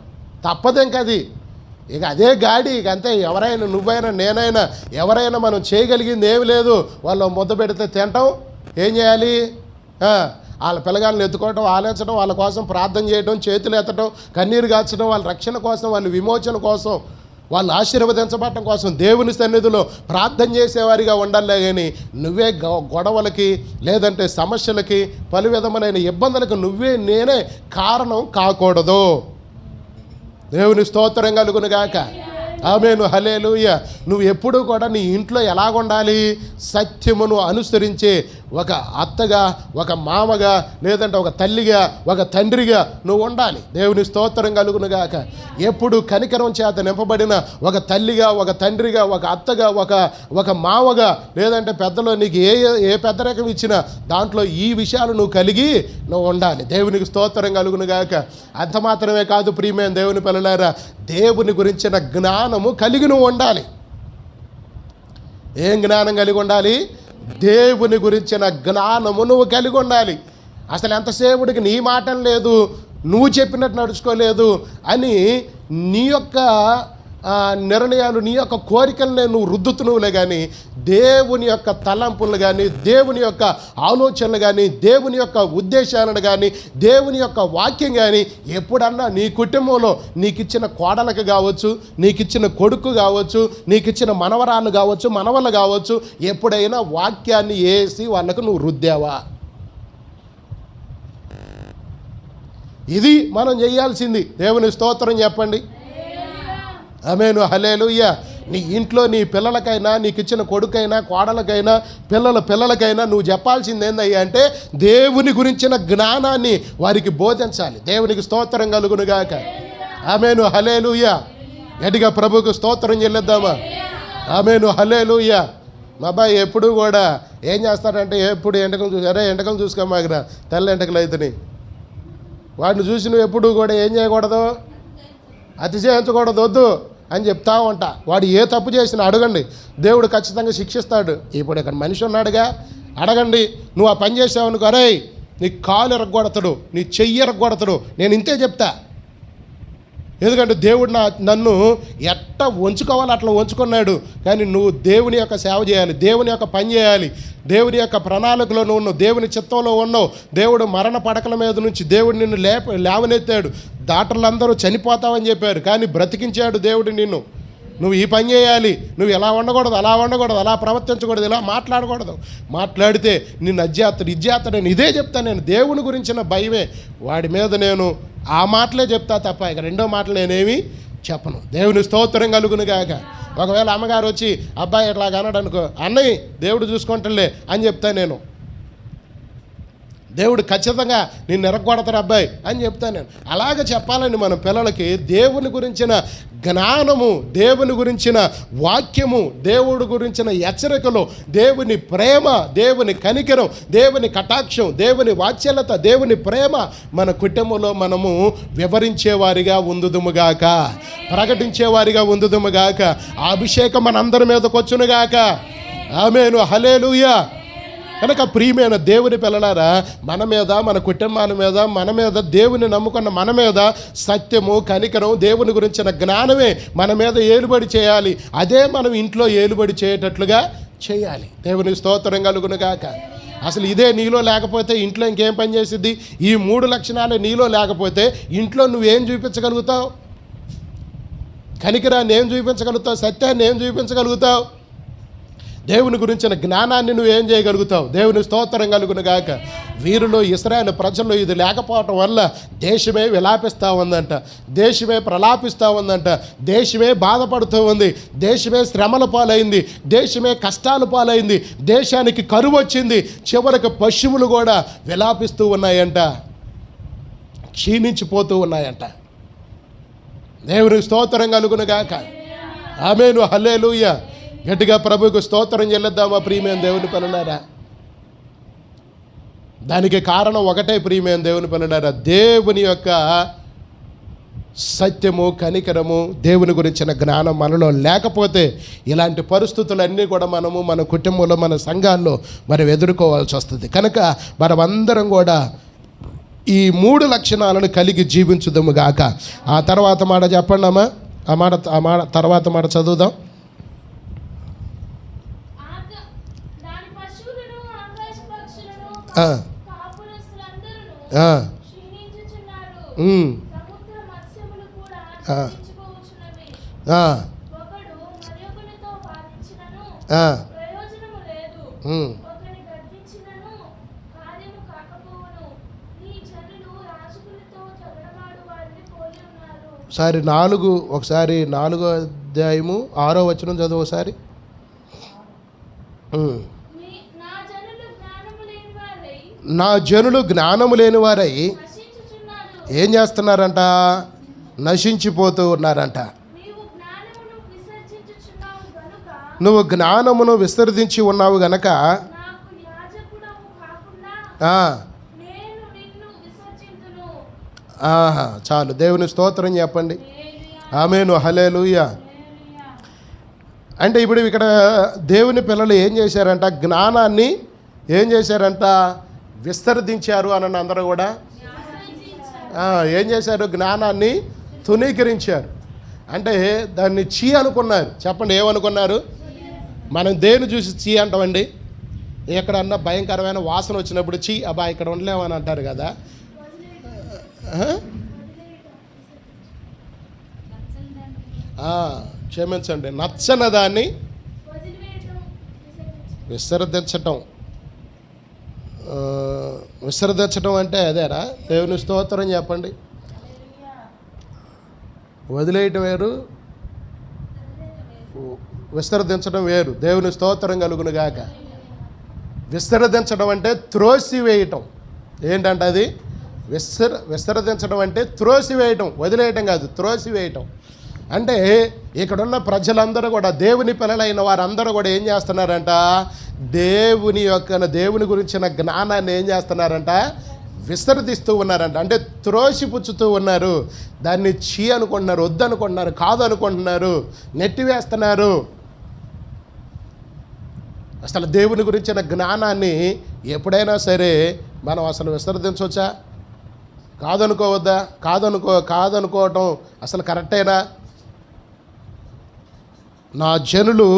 తప్పదు ఇంకది. ఇక అదే గాడి, ఇక అంతే. ఎవరైనా, నువ్వైనా నేనైనా ఎవరైనా మనం చేయగలిగింది ఏమి లేదు. వాళ్ళు ముద్ద పెడితే తినటం, ఏం చేయాలి? వాళ్ళ పిల్లగాళ్ళని ఎత్తుకోవటం, ఆలోచన, వాళ్ళ కోసం ప్రార్థన చేయడం, చేతులు ఎత్తడం, కన్నీరు గార్చడం, వాళ్ళ రక్షణ కోసం, వాళ్ళ విమోచన కోసం, వాళ్ళు ఆశీర్వదించబడటం కోసం దేవుని సన్నిధిలో ప్రార్థన చేసేవారిగా ఉండాలే. కానీ నువ్వే గొడవలకి లేదంటే సమస్యలకి పలు విధములైన ఇబ్బందులకు నేనే కారణం కాకూడదు. దేవుని స్తోత్రం కలుగును గాక. ఆమేను. హల్లెలూయా. నువ్వు ఎప్పుడూ కూడా నీ ఇంట్లో ఎలాగుండాలి? సత్యమును అనుసరించే ఒక అత్తగా, ఒక మామగా, లేదంటే ఒక తల్లిగా, ఒక తండ్రిగా నువ్వు ఉండాలి. దేవుని స్తోత్రం కలుగును గాక. ఎప్పుడు కనికరం చేత నింపబడిన ఒక తల్లిగా, ఒక తండ్రిగా, ఒక అత్తగా, ఒక మామగా, లేదంటే పెద్దలో నీకు ఏ పెద్దరికం ఇచ్చినా దాంట్లో ఈ విషయాలు నువ్వు కలిగి నువ్వు ఉండాలి. దేవునికి స్తోత్రం కలుగును గాక. అంత మాత్రమే కాదు ప్రియమైన దేవుని పిల్లలారా, దేవుని గురించిన జ్ఞానము కలిగి నువ్వు ఉండాలి. ఏం జ్ఞానం కలిగి ఉండాలి? దేవుని గురించిన జ్ఞానము నువ్వు కలిగి ఉండాలి. అసలు ఎంతసేపుడికి నీ మాటం లేదు, నువ్వు చెప్పినట్టు నడుచుకోలేదు అని నీ యొక్క నిర్ణయాలు, నీ యొక్క కోరికలనే నువ్వు రుద్దుతున్నావులే. కానీ దేవుని యొక్క తలంపులు కానీ, దేవుని యొక్క ఆలోచనలు కానీ, దేవుని యొక్క ఉద్దేశాలను కానీ, దేవుని యొక్క వాక్యం కానీ ఎప్పుడన్నా నీ కుటుంబంలో నీకు ఇచ్చిన కోడలకు కావచ్చు, నీకు ఇచ్చిన కొడుకు కావచ్చు, నీకు ఇచ్చిన మనవరాలు కావచ్చు, మనవలు కావచ్చు, ఎప్పుడైనా వాక్యాన్ని వేసి వాళ్ళకు నువ్వు రుద్దావా? ఇది మనం చేయాల్సింది. దేవుని స్తోత్రం చెప్పండి. ఆమేను, హల్లెలూయా. నీ ఇంట్లో నీ పిల్లలకైనా, నీకు ఇచ్చిన కొడుకైనా, కోడలకైనా, పిల్లలకైనా నువ్వు చెప్పాల్సింది ఏందయ్యా అంటే దేవుని గురించిన జ్ఞానాన్ని వారికి బోధించాలి. దేవునికి స్తోత్రం కలుగునుగాక. ఆమేను, హల్లెలూయా. గట్టిగా ప్రభువుకు స్తోత్రం చెల్లిద్దామా. ఆమేను, హల్లెలూయా. మా అబ్బాయి ఎప్పుడు కూడా ఏం చేస్తాడంటే ఎప్పుడు ఎంటకలు చూసి, అరే ఎంటకలు చూసుకోమాగిరా, తెల్ల ఎంటకలు అవుతున్నాయి. వాడిని చూసి నువ్వు ఎప్పుడు కూడా ఏం చేయకూడదు, అతిశయించకూడదు, వద్దు అని చెప్తా ఉంటా. వాడు ఏ తప్పు చేసినా అడగండి, దేవుడు ఖచ్చితంగా శిక్షిస్తాడు. ఇప్పుడు ఇక్కడ మనిషి ఉన్నాడుగా, అడగండి. నువ్వు ఆ పని చేసావు అనుకో, అరే నీ కాలు ఎరగొడతాడు, నీ చెయ్యి ఎరగొడతాడు, నేను ఇంతే చెప్తా. ఎందుకంటే దేవుడు నన్ను ఎట్ట వంచుకోవాలి అట్లా వంచుకున్నాడు. కానీ నువ్వు దేవుని యొక్క సేవ చేయాలి, దేవుని యొక్క పని చేయాలి, దేవుని యొక్క ప్రణాళికలో నువ్వు ఉన్నావు, దేవుని చిత్తంలో ఉన్నావు. దేవుడు మరణ పడకల మీద నుంచి దేవుడు నిన్ను లేవనెత్తాడు. డాక్టర్లందరూ చనిపోతావని చెప్పారు, కానీ బ్రతికించాడు దేవుడు నిన్ను. నువ్వు ఈ పని చేయాలి, నువ్వు ఎలా ఉండకూడదు, అలా ఉండకూడదు, అలా ప్రవర్తించకూడదు, ఇలా మాట్లాడకూడదు. మాట్లాడితే నిన్ను ఇజ్జేస్తాడు. ఇదే చెప్తాను నేను, దేవుని గురించిన భయమే వాడి మీద నేను ఆ మాటలే చెప్తా తప్ప ఇక రెండో మాటలు నేనేమి చెప్పను. దేవుని స్తోత్రం కలుగునుగాక. ఒకవేళ అమ్మగారు వచ్చి అబ్బాయి ఇట్లా అన్నాడు అనుకో, అన్నయ్య దేవుడు చూసుకుంటలే అని చెప్తా నేను. దేవుడు ఖచ్చితంగా నిన్ను ఎరగొడతారు అబ్బాయి అని చెప్తాను నేను. అలాగే చెప్పాలండి మన పిల్లలకి దేవుని గురించిన జ్ఞానము, దేవుని గురించిన వాక్యము, దేవుడి గురించిన హెచ్చరికలు, దేవుని ప్రేమ, దేవుని కనికరం, దేవుని కటాక్షం, దేవుని వాత్సల్యత, దేవుని ప్రేమ మన కుటుంబంలో మనము వివరించేవారిగా ఉందుదుముగాక, ప్రకటించేవారిగా ఉందుదుముగాక. ఆ అభిషేకం మనందరి మీదకి వచ్చునుగాక. ఆమేను, హల్లెలూయా. కనుక ప్రియమైన దేవుని పిల్లలారా, మన మీద, మన కుటుంబాల మీద, మన మీద, దేవుని నమ్ముకున్న మన మీద సత్యము, కనికరం, దేవుని గురించిన జ్ఞానమే మన మీద ఏలుబడి చేయాలి. అదే మనం ఇంట్లో ఏలుబడి చేయటట్లుగా చేయాలి. దేవుని స్తోత్రం కలుగునుగాక. అసలు ఇదే నీలో లేకపోతే ఇంట్లో ఇంకేం పని చేసిద్ది? ఈ 3 లక్షణాలు నీలో లేకపోతే ఇంట్లో నువ్వేం చూపించగలుగుతావు? కనికరాన్ని ఏం చూపించగలుగుతావు? సత్యాన్ని ఏం చూపించగలుగుతావు? దేవుని గురించిన జ్ఞానాన్ని నువ్వేం చేయగలుగుతావు? దేవుని స్తోత్రం కలుగునుగాక. వీరిలో ఇశ్రాయేలు ప్రజల్లో ఇది లేకపోవటం వల్ల దేశమే విలాపిస్తూ ఉందంట, దేశమే ప్రలాపిస్తూ ఉందంట, దేశమే బాధపడుతూ ఉంది, దేశమే శ్రమల పాలైంది, దేశమే కష్టాల పాలైంది, దేశానికి కరువు వచ్చింది, చివరికి పశువులు కూడా విలాపిస్తూ ఉన్నాయంట, క్షీణించిపోతూ ఉన్నాయంట. దేవుని స్తోత్రం కలుగునుగాక. ఆమేను, హల్లెలూయా. గట్టిగా ప్రభువుకు స్తోత్రం చెల్లిద్దామా ప్రియమైన దేవుని పిల్లలారా. దానికి కారణం ఒకటే ప్రియమైన దేవుని పిల్లలారా, దేవుని యొక్క సత్యము, కనికరము, దేవుని గురించిన జ్ఞానం మనలో లేకపోతే ఇలాంటి పరిస్థితులన్నీ కూడా మనము మన కుటుంబంలో, మన సంఘాల్లో మనం ఎదుర్కోవాల్సి వస్తుంది. కనుక మనమందరం కూడా ఈ 3 లక్షణాలను కలిగి జీవించుదాము గాక. ఆ తర్వాత మాట చెప్పండి అమ్మా, ఆ మాట తర్వాత మాట చదువుదాం. ఒకసారి 4వ అధ్యాయము 6వ వచనం చదువు ఒకసారి. నా జనులు జ్ఞానము లేని వారై ఏం చేస్తున్నారంట? నశించిపోతూ ఉన్నారంట. నువ్వు జ్ఞానమును విసర్జించి ఉన్నావు గనక చాలు. దేవుని స్తోత్రం చెప్పండి. ఆమేను, హల్లెలూయా. అంటే ఇప్పుడు ఇక్కడ దేవుని పిల్లలు ఏం చేశారంట? జ్ఞానాన్ని ఏం చేశారంట? విస్తరించారు అని అందరూ కూడా ఏం చేశారు? జ్ఞానాన్ని తునీకరించారు. అంటే దాన్ని చీ అనుకున్నారు. చెప్పండి, ఏమనుకున్నారు? మనం దేన్ని చూసి చీ అంటామండి? ఎక్కడన్నా భయంకరమైన వాసన వచ్చినప్పుడు చీ అబ్బా ఇక్కడ ఉండలేమని అంటారు కదా. క్షమించండి, నచ్చని దాన్ని విసర్జించటం అంటే అదేరా? దేవుని స్తోత్రం చెప్పండి. వదిలేయటం వేరు, విసర్జించడం వేరు. దేవుని స్తోత్రం కలుగును గాక. విసర్జించడం అంటే త్రోసివేయటం. ఏంటంటే అది విసర్జించడం అంటే త్రోసివేయటం, వదిలేయటం కాదు, త్రోసివేయటం. అంటే ఇక్కడున్న ప్రజలందరూ కూడా, దేవుని పిల్లలైన వారందరూ కూడా ఏం చేస్తున్నారంట, దేవుని గురించిన జ్ఞానాన్ని ఏం చేస్తున్నారంట, విసర్జిస్తూ ఉన్నారంట. అంటే త్రోసిపుచ్చుతూ ఉన్నారు. దాన్ని చీ అనుకుంటున్నారు, వద్దనుకుంటున్నారు, కాదు అనుకుంటున్నారు, నెట్టివేస్తున్నారు. అసలు దేవుని గురించిన జ్ఞానాన్ని ఎప్పుడైనా సరే మనం అసలు విసర్జించవచ్చా? కాదనుకోవద్దా? కాదనుకోవటం అసలు కరెక్టేనా? నా జనులు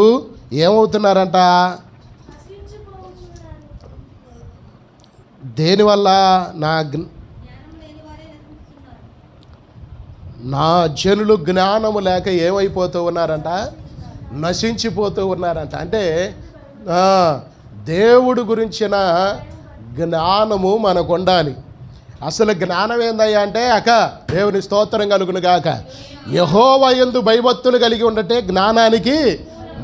ఏమవుతున్నారంట, దేనివల్ల? నా జనులు జ్ఞానము లేక ఏమైపోతూ ఉన్నారంట, నశించిపోతూ ఉన్నారంట. అంటే దేవుడు గురించిన జ్ఞానము మనకు ఉండాలి. అసలు జ్ఞానం ఏందయ్యా అంటే, దేవుని స్తోత్రం కలుగును గాక, యెహోవా యందు భయభక్తులు కలిగి ఉండటే జ్ఞానానికి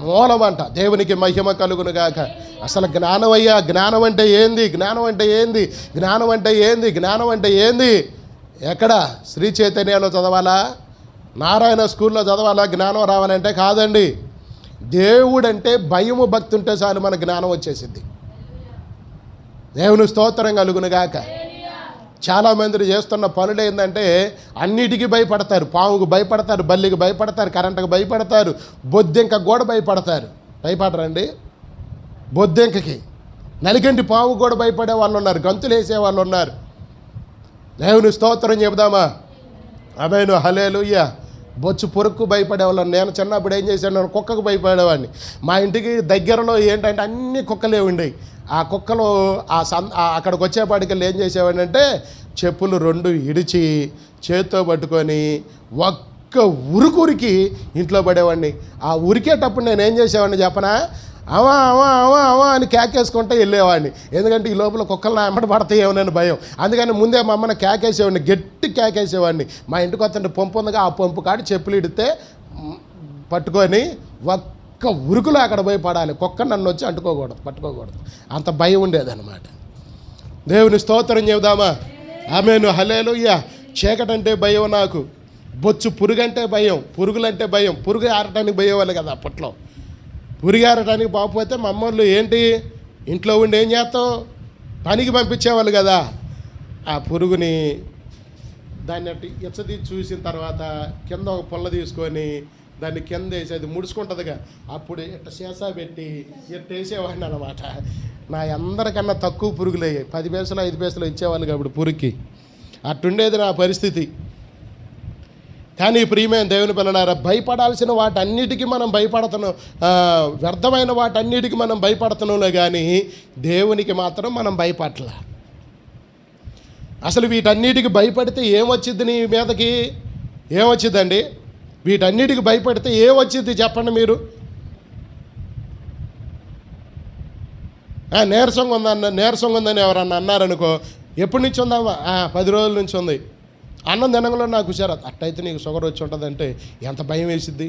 మూలమంట. దేవునికి మహిమ కలుగును గాక. అసలు జ్ఞానం అయ్యా, జ్ఞానం అంటే ఏంది? జ్ఞానం అంటే ఏంది? జ్ఞానం అంటే ఏంది? జ్ఞానం అంటే ఏంది? ఎక్కడ? శ్రీ చైతన్యలో చదవాలా? నారాయణ స్కూల్లో చదవాలా జ్ఞానం రావాలంటే? కాదండి. దేవుడంటే భయము భక్తి ఉంటే చాలు మన జ్ఞానం వచ్చేసింది. దేవుని స్తోత్రం కలుగును గాక. చాలామంది చేస్తున్న పనులు ఏంటంటే అన్నిటికీ భయపడతారు. పాముకు భయపడతారు, బల్లికి భయపడతారు, కరెంటుకు భయపడతారు, బొద్దెంకకు కూడా భయపడతారు. భయపడరండి? బొద్దెంకకి, నలిగంటి పాము కూడా భయపడే వాళ్ళు ఉన్నారు, గంతులు వేసే వాళ్ళు ఉన్నారు. దేవుని స్తోత్రం చెబుదామా? ఆమేన్, హల్లెలూయా. బొచ్చు పురుగుకు భయపడేవాళ్ళు. నేను చిన్నప్పుడు ఏం చేశాను, కుక్కకు భయపడేవాడిని. మా ఇంటికి దగ్గరలో ఏంటంటే అన్ని కుక్కలే ఉండేవి. ఆ కుక్కలు అక్కడికి వచ్చేపాటికల్లా ఏం చేసేవాడిని అంటే, చెప్పులు 2 ఇడిచి చేత్తో పట్టుకొని ఒక్క ఉరికి ఇంట్లో పడేవాడిని. ఆ ఉరికేటప్పుడు నేను ఏం చేసేవాడిని చెప్పనా, అవా అవా అవా అవా అని కేకేసుకుంటే వెళ్ళేవాడిని. ఎందుకంటే ఈ లోపల కుక్కలు నా వెంబడి పడతాయేమోనని భయం. అందుకని ముందే మా అమ్మని కేకేసేవాడిని, గట్టి కేకేసేవాడిని. మా ఇంటికి వస్తుంటే పంపు ఉందిగా, ఆ పంపు కాడి చెప్పులు ఇడితే పట్టుకొని ఒక్క ఉరుకులో అక్కడ పోయి పడాలి. కుక్క నన్ను వచ్చి పట్టుకోకూడదు. అంత భయం ఉండేదన్నమాట. దేవుని స్తోత్రం చెబుదామా? ఆమేన్, హల్లెలూయా. చీకటంటే భయం నాకు, బొచ్చు పురుగంటే భయం, పురుగులంటే భయం. పురుగు ఆరటానికి భయవాళ్ళు కదా అప్పట్లో. పురుగు ఆరటానికి పోకపోతే మా అమ్మోళ్ళు ఏంటి, ఇంట్లో ఉండి ఏం చేస్తావు, పనికి పంపించేవాళ్ళు కదా. ఆ పురుగుని దాన్ని అట్టి ఎచ్చది చూసిన తర్వాత కింద ఒక పుల్ల తీసుకొని దాన్ని కింద వేసి అది ముడుచుకుంటుందిగా, అప్పుడు ఇట్ట సీసా పెట్టి ఇట్ట వేసేవాడిని అనమాట. నా అందరికన్నా తక్కువ పురుగులు అయ్యాయి. 10 పైసలు 5 పైసలు ఇచ్చేవాళ్ళు కాబట్టి పురుగుకి. అట్టుండేది నా పరిస్థితి. కానీ ప్రియమైన దేవుని పిల్లలారా, భయపడాల్సిన వాటన్నిటికీ మనం భయపడుతున్నాం, వ్యర్థమైన వాటన్నిటికీ మనం భయపడుతున్నాంలే కానీ దేవునికి మాత్రం మనం భయపడల. అసలు వీటన్నిటికి భయపడితే ఏమొచ్చింది నీ మీదకి? ఏమొచ్చిందండి? వీటన్నిటికి భయపడితే ఏమొచ్చింది చెప్పండి మీరు? నీరసంగా ఉందని ఎవరన్నా అన్నారనుకో, ఎప్పటి నుంచి ఉందామా? 10 రోజుల నుంచి ఉంది. అన్నం తినగలో నాకు హుషారు. అట్టయితే నీకు షుగర్ వచ్చి ఉంటుందంటే ఎంత భయం వేసిద్ది.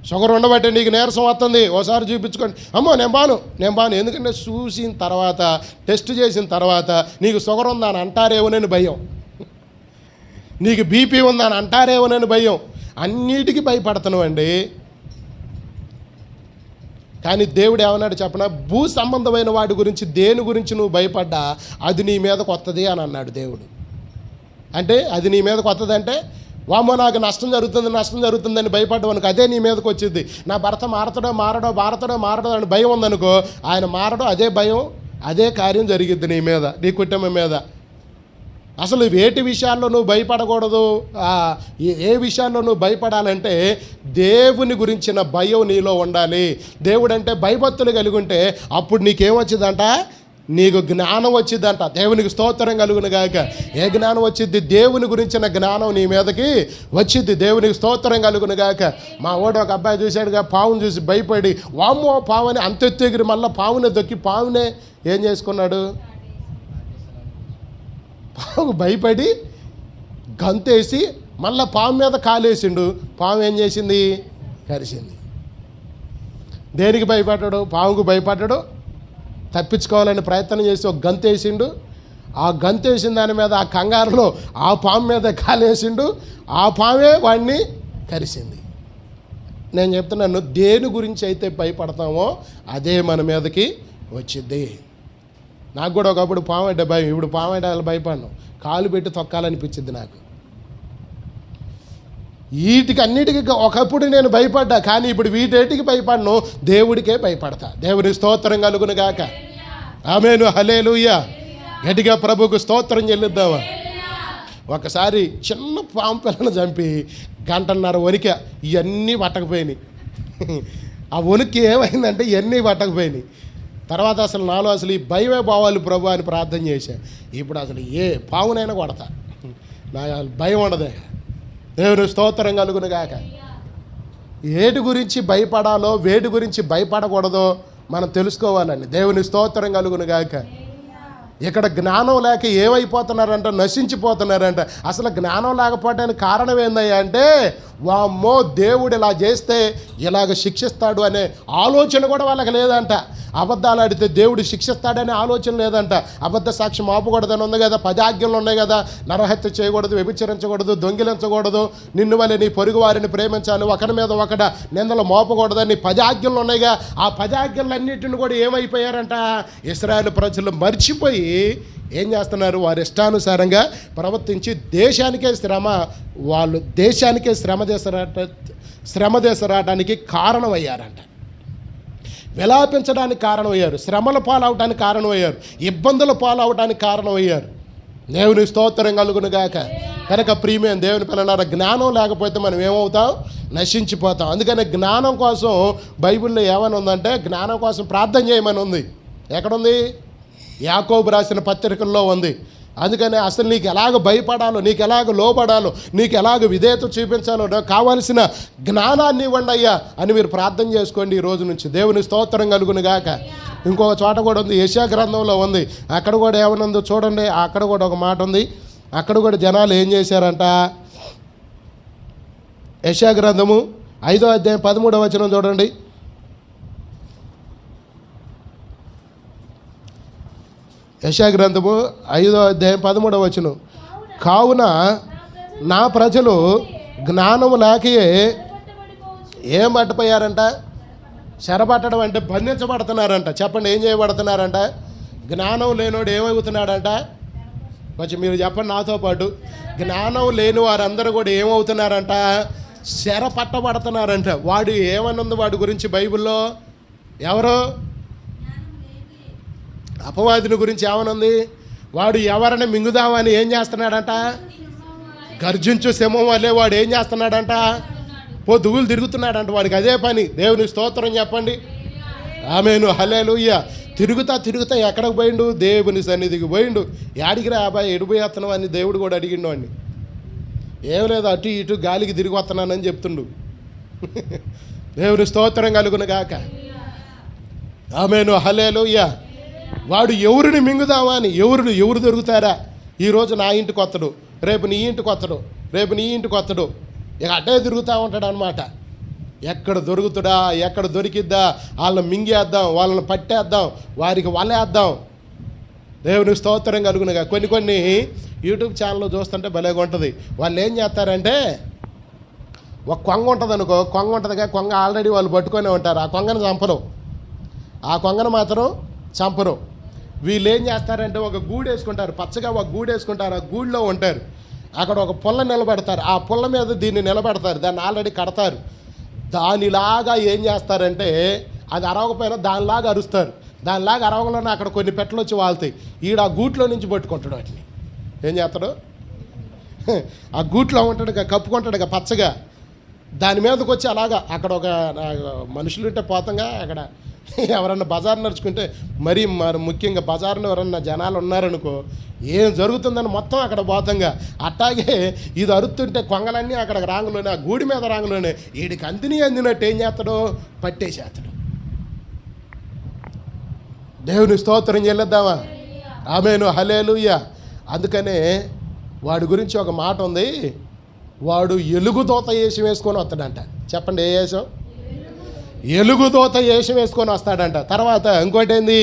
షుగర్ ఉండబట్టే నీకు నీరసం వస్తుంది, ఓసారి చూపించుకోండి. అమ్మో నేను బాను. ఎందుకంటే చూసిన తర్వాత, టెస్ట్ చేసిన తర్వాత నీకు షుగర్ ఉందని అంటారేమోనని భయం, నీకు బీపీ ఉందని అంటారేమోనని భయం. అన్నిటికీ భయపడుతున్నావండి. కానీ దేవుడు ఏమన్నాడు చెప్పనా, భూ సంబంధమైన వాటి గురించి దేని గురించి నువ్వు భయపడ్డా అది నీ మీదకు వస్తుంది అని అన్నాడు దేవుడు. అంటే అది నీ మీదకు వస్తుంది అంటే, వామో నాకు నష్టం జరుగుతుందని భయపడ్డావనుకో, అదే నీ మీదకి వచ్చింది. నా భర్త మారతాడో అని భయం ఉందనుకో, ఆయన మారడో, అదే భయం, అదే కార్యం జరిగిద్ది నీ మీద, నీ కుటుంబం మీద. అసలు వేటి విషయాల్లో నువ్వు భయపడకూడదు, ఏ విషయాల్లో నువ్వు భయపడాలంటే దేవుని గురించిన భయం నీలో ఉండాలి. దేవుడు అంటే భయభక్తులు కలిగి ఉంటే అప్పుడు నీకేమొచ్చిందంట, నీకు జ్ఞానం వచ్చిందంట. దేవునికి స్తోత్రం కలుగును గాక. ఏ జ్ఞానం వచ్చింది? దేవుని గురించిన జ్ఞానం నీ మీదకి వచ్చింది. దేవునికి స్తోత్రం కలుగును గాక. మా ఓడు ఒక అబ్బాయి చూశాడుగా, పావును చూసి భయపడి వామ్మో పావుని అంతెత్తు ఎగిరి మళ్ళీ పావునే దొక్కి పావునే ఏం చేసుకున్నాడు, పావుకు భయపడి గంతేసి మళ్ళీ పాము మీద కాలేసిండు. పాము ఏం చేసింది? కరిచింది. దేనికి భయపడ్డాడు? పాముకు భయపడ్డాడు. తప్పించుకోవాలని ప్రయత్నం చేసి ఒక గంతేసిండు. ఆ గంతేసిన దాని మీద ఆ కంగారులో ఆ పాము మీద కాలేసిండు. ఆ పామే వాడిని కరిసింది. నేను చెప్తున్నాను, దేని గురించి అయితే భయపడతామో అదే మన మీదకి వచ్చింది. నాకు కూడా ఒకప్పుడు పాము అంటే భయం. ఇప్పుడు పాము అంటే అలా భయపడను, కాలు పెట్టి తొక్కాలనిపించింది నాకు. వీటికి అన్నిటికీ ఒకప్పుడు నేను భయపడ్డా, కానీ ఇప్పుడు వీటేటికి భయపడను, దేవుడికే భయపడతా. దేవుని స్తోత్రం కలుగును గాక. ఆమేను, హల్లెలూయా. గట్టిగా ప్రభువుకు స్తోత్రం చెల్లిద్దామా. ఒకసారి చిన్న పాము పిల్లను చంపి 1.5 గంట వణిక, ఇవన్నీ పట్టకపోయినాయి. ఆ వణుక్కి ఏమైందంటే ఇవన్నీ పట్టకపోయినాయి. తర్వాత అసలు నాలో అసలు ఈ భయమే పోవాలి ప్రభు అని ప్రార్థన చేశా. ఇప్పుడు అసలు ఏ పావునైనా కొడతా, నా భయం ఉండదే. దేవుని స్తోత్రం కలుగును గాక. ఏటి గురించి భయపడాలో వేటి గురించి భయపడకూడదో మనం తెలుసుకోవాలండి. దేవుని స్తోత్రం కలుగును గాక. ఇక్కడ జ్ఞానం లేక ఏమైపోతున్నారంట, నశించిపోతున్నారంట. అసలు జ్ఞానం లేకపోవడానికి కారణం ఏందయ్యా అంటే, వామ్మో దేవుడు ఇలా చేస్తే ఇలాగ శిక్షిస్తాడు అనే ఆలోచన కూడా వాళ్ళకి లేదంట. అబద్ధాలు ఆడితే దేవుడు శిక్షిస్తాడనే ఆలోచన లేదంట. అబద్ధ సాక్ష్యం ఆపకూడదని ఉంది కదా, 10 ఆజ్ఞలు ఉన్నాయి కదా. నరహత్య చేయకూడదు, వ్యభిచరించకూడదు, దొంగిలించకూడదు, నిన్ను వలె నీ పొరుగు వారిని ప్రేమించాలి, ఒకరి మీద ఒకట నిందలు మోపకూడదని 10 ఆజ్ఞలు ఉన్నాయిగా. ఆ 10 ఆజ్ఞలన్నింటిని కూడా ఏమైపోయారంట, ఇశ్రాయేలు ప్రజలు మర్చిపోయి ఏం చేస్తున్నారు, వారి ఇష్టానుసారంగా ప్రవర్తించి దేశానికే వాళ్ళు దేశానికే శ్రమ దేశరాటానికి కారణమయ్యారంట. విలాపించడానికి కారణమయ్యారు, శ్రమల పాలవడానికి కారణమయ్యారు, ఇబ్బందుల పాలవడానికి కారణమయ్యారు. దేవుని స్తోత్రం కలుగును గాక. కనుక ప్రియమైన దేవుని పిల్లలారా, జ్ఞానం లేకపోతే మనం ఏమవుతాం, నశించిపోతాం. అందుకని జ్ఞానం కోసం బైబిల్లో ఏమని ఉందంటే, జ్ఞానం కోసం ప్రార్థన చేయమని ఉంది. ఎక్కడుంది? యాకోబు రాసిన పత్రికల్లో ఉంది. అందుకని అసలు నీకు ఎలాగ భయపడాలో, నీకు ఎలాగ లోబడాలో, నీకు ఎలాగ విధేయత చూపించాలో నాకు కావాల్సిన జ్ఞానాన్ని ఇవ్వండి అయ్యా అని మీరు ప్రార్థన చేసుకోండి ఈ రోజు నుంచి. దేవుని స్తోత్రం కలుగును గాక. ఇంకొక చోట కూడా ఉంది, యెషయా గ్రంథంలో ఉంది. అక్కడ కూడా ఏమనుందో చూడండి. అక్కడ కూడా ఒక మాట ఉంది. అక్కడ కూడా జనాలు ఏం చేశారంట, యెషయా గ్రంథము 5వ అధ్యాయం 13వ వచనం చూడండి. యెషయా గ్రంథము 5వ అధ్యాయం 13వ వచనం. కావున నా ప్రజలు జ్ఞానము లేకయే ఏం పట్టిపోయారంట, చెరపట్టడం అంటే బంధించబడుతున్నారంట. చెప్పండి, ఏం చేయబడుతున్నారంట? జ్ఞానం లేనోడు ఏమవుతున్నాడంట? కొంచెం మీరు చెప్పండి నాతో పాటు. జ్ఞానం లేని వారందరూ కూడా ఏమవుతున్నారంట? చెరపట్టబడుతున్నారంట. వాడు ఏమనుంది వాడి గురించి బైబిల్లో? ఎవరు? అపవాదిని గురించి ఏమనుంది? వాడు ఎవరిని మింగుదామని ఏం చేస్తున్నాడంట? గర్జించు సింహం వల్లే వాడు ఏం చేస్తున్నాడంట? దువ్వులు తిరుగుతున్నాడంట. వాడికి అదే పని. దేవుని స్తోత్రం చెప్పండి. ఆమేను, హల్లెలూయా. తిరుగుతా ఎక్కడికి పోయిండు? దేవుని సన్నిధికి పోయిండు. యాడికి రా అబ్బాయి, ఎడిపోయేస్తున్నావు అని దేవుడు కూడా అడిగిండు వాడిని. ఏం లేదు, అటు ఇటు గాలికి తిరిగి వస్తున్నానని చెప్తుండు. దేవుని స్తోత్రం కలుగును గాక. ఆమేను, హల్లెలూయా. వాడు ఎవరిని మింగుదామా అని ఎవరు దొరుకుతారా? ఈరోజు నా ఇంటికి వత్తడు, రేపు నీ ఇంటికి వత్తడు, రేపు నీ ఇంటికి వత్తడు. ఇక అట్టే తిరుగుతూ ఉంటాడు అనమాట. ఎక్కడ దొరుకుతుడా, ఎక్కడ దొరికిద్దా, వాళ్ళని మింగేద్దాం, వాళ్ళని పట్టేద్దాం, వారికి వలేద్దాం. దేవుని స్తోత్రం కలుగునుగా. కొన్ని యూట్యూబ్ ఛానల్లో చూస్తుంటే భలేగా ఉంటుంది. వాళ్ళు ఏం చేస్తారంటే, ఒక కొంగ ఉంటుంది అనుకో, కొంగ ఉంటుందిగా, కొంగ ఆల్రెడీ వాళ్ళు పట్టుకొనే ఉంటారు. ఆ కొంగను చంపరు, ఆ కొంగను మాత్రం చంపరు. వీళ్ళు ఏం చేస్తారంటే, ఒక గూడు వేసుకుంటారు, పచ్చగా ఒక గూడు వేసుకుంటారు. ఆ గూడులో ఉంటారు. అక్కడ ఒక పుల్ల నిలబెడతారు. ఆ పుల్ల మీద దీన్ని నిలబెడతారు, దాన్ని ఆల్రెడీ కడతారు. దానిలాగా ఏం చేస్తారంటే, అది అరవకపోయినా దానిలాగా అరుస్తారు. దానిలాగా అరవగలోనే అక్కడ కొన్ని పెట్టలు వచ్చి వాళ్తాయి. ఈడు ఆ గూట్లో నుంచి పట్టుకుంటాడు వాటిని. ఏం చేస్తాడు? ఆ గూట్లో ఉంటాడు, కప్పుకుంటాడు పచ్చగా. దాని మీదకి వచ్చి అలాగా అక్కడ ఒక మనుషులుంటే పోతంగా, అక్కడ ఎవరన్నా బజార్ నడుచుకుంటే, మరి ముఖ్యంగా బజార్లో ఎవరన్నా జనాలు ఉన్నారనుకో, ఏం జరుగుతుందని మొత్తం అక్కడ పోతంగా. అట్టాగే ఇది అరుతుంటే కొంగలన్నీ అక్కడ రాంగులోనే, ఆ గూడి మీద రాంగులోనే వీడికి అందినట్టు ఏం చేస్తాడు? పట్టేసేస్తాడు. దేవుని స్తోత్రం చెల్లిద్దామా? ఆమేను, హల్లెలూయా. అందుకనే వాడి గురించి ఒక మాట ఉంది. వాడు ఎలుగుదోత వేషం వేసుకొని వస్తాడంట. చెప్పండి, ఏ వేషం? ఎలుగుదోత వేషం వేసుకొని వస్తాడంట. తర్వాత ఇంకోటి ఏంది,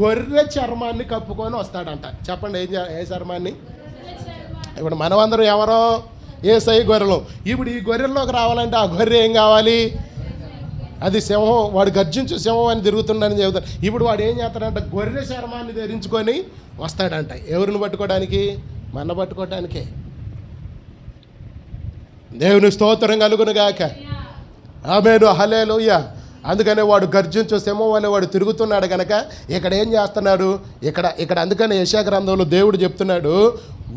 గొర్రె చర్మాన్ని కప్పుకొని వస్తాడంట. చెప్పండి ఏ చర్మాన్ని? ఇప్పుడు మనమందరం ఎవరో యేసై గొర్రెలు. ఇప్పుడు ఈ గొర్రెల్లోకి రావాలంటే ఆ గొర్రె ఏం కావాలి? అది సింహం, వాడు గర్జించు సింహం అని తిరుగుతుండని చెబుతాడు. ఇప్పుడు వాడు ఏం చేస్తాడంట, గొర్రె చర్మాన్ని ధరించుకొని వస్తాడంట. ఎవరిని పట్టుకోవడానికి? మన పట్టుకోవడానికే. దేవుని స్తోత్రం కలుగును గాక. ఆమేను, హల్లెలూయా. అందుకనే వాడు గర్జించు సింహం వలె వాడు తిరుగుతున్నాడు కనుక ఇక్కడ ఏం చేస్తున్నాడు, ఇక్కడ అందుకనే యెషయా గ్రంథంలో దేవుడు చెప్తున్నాడు,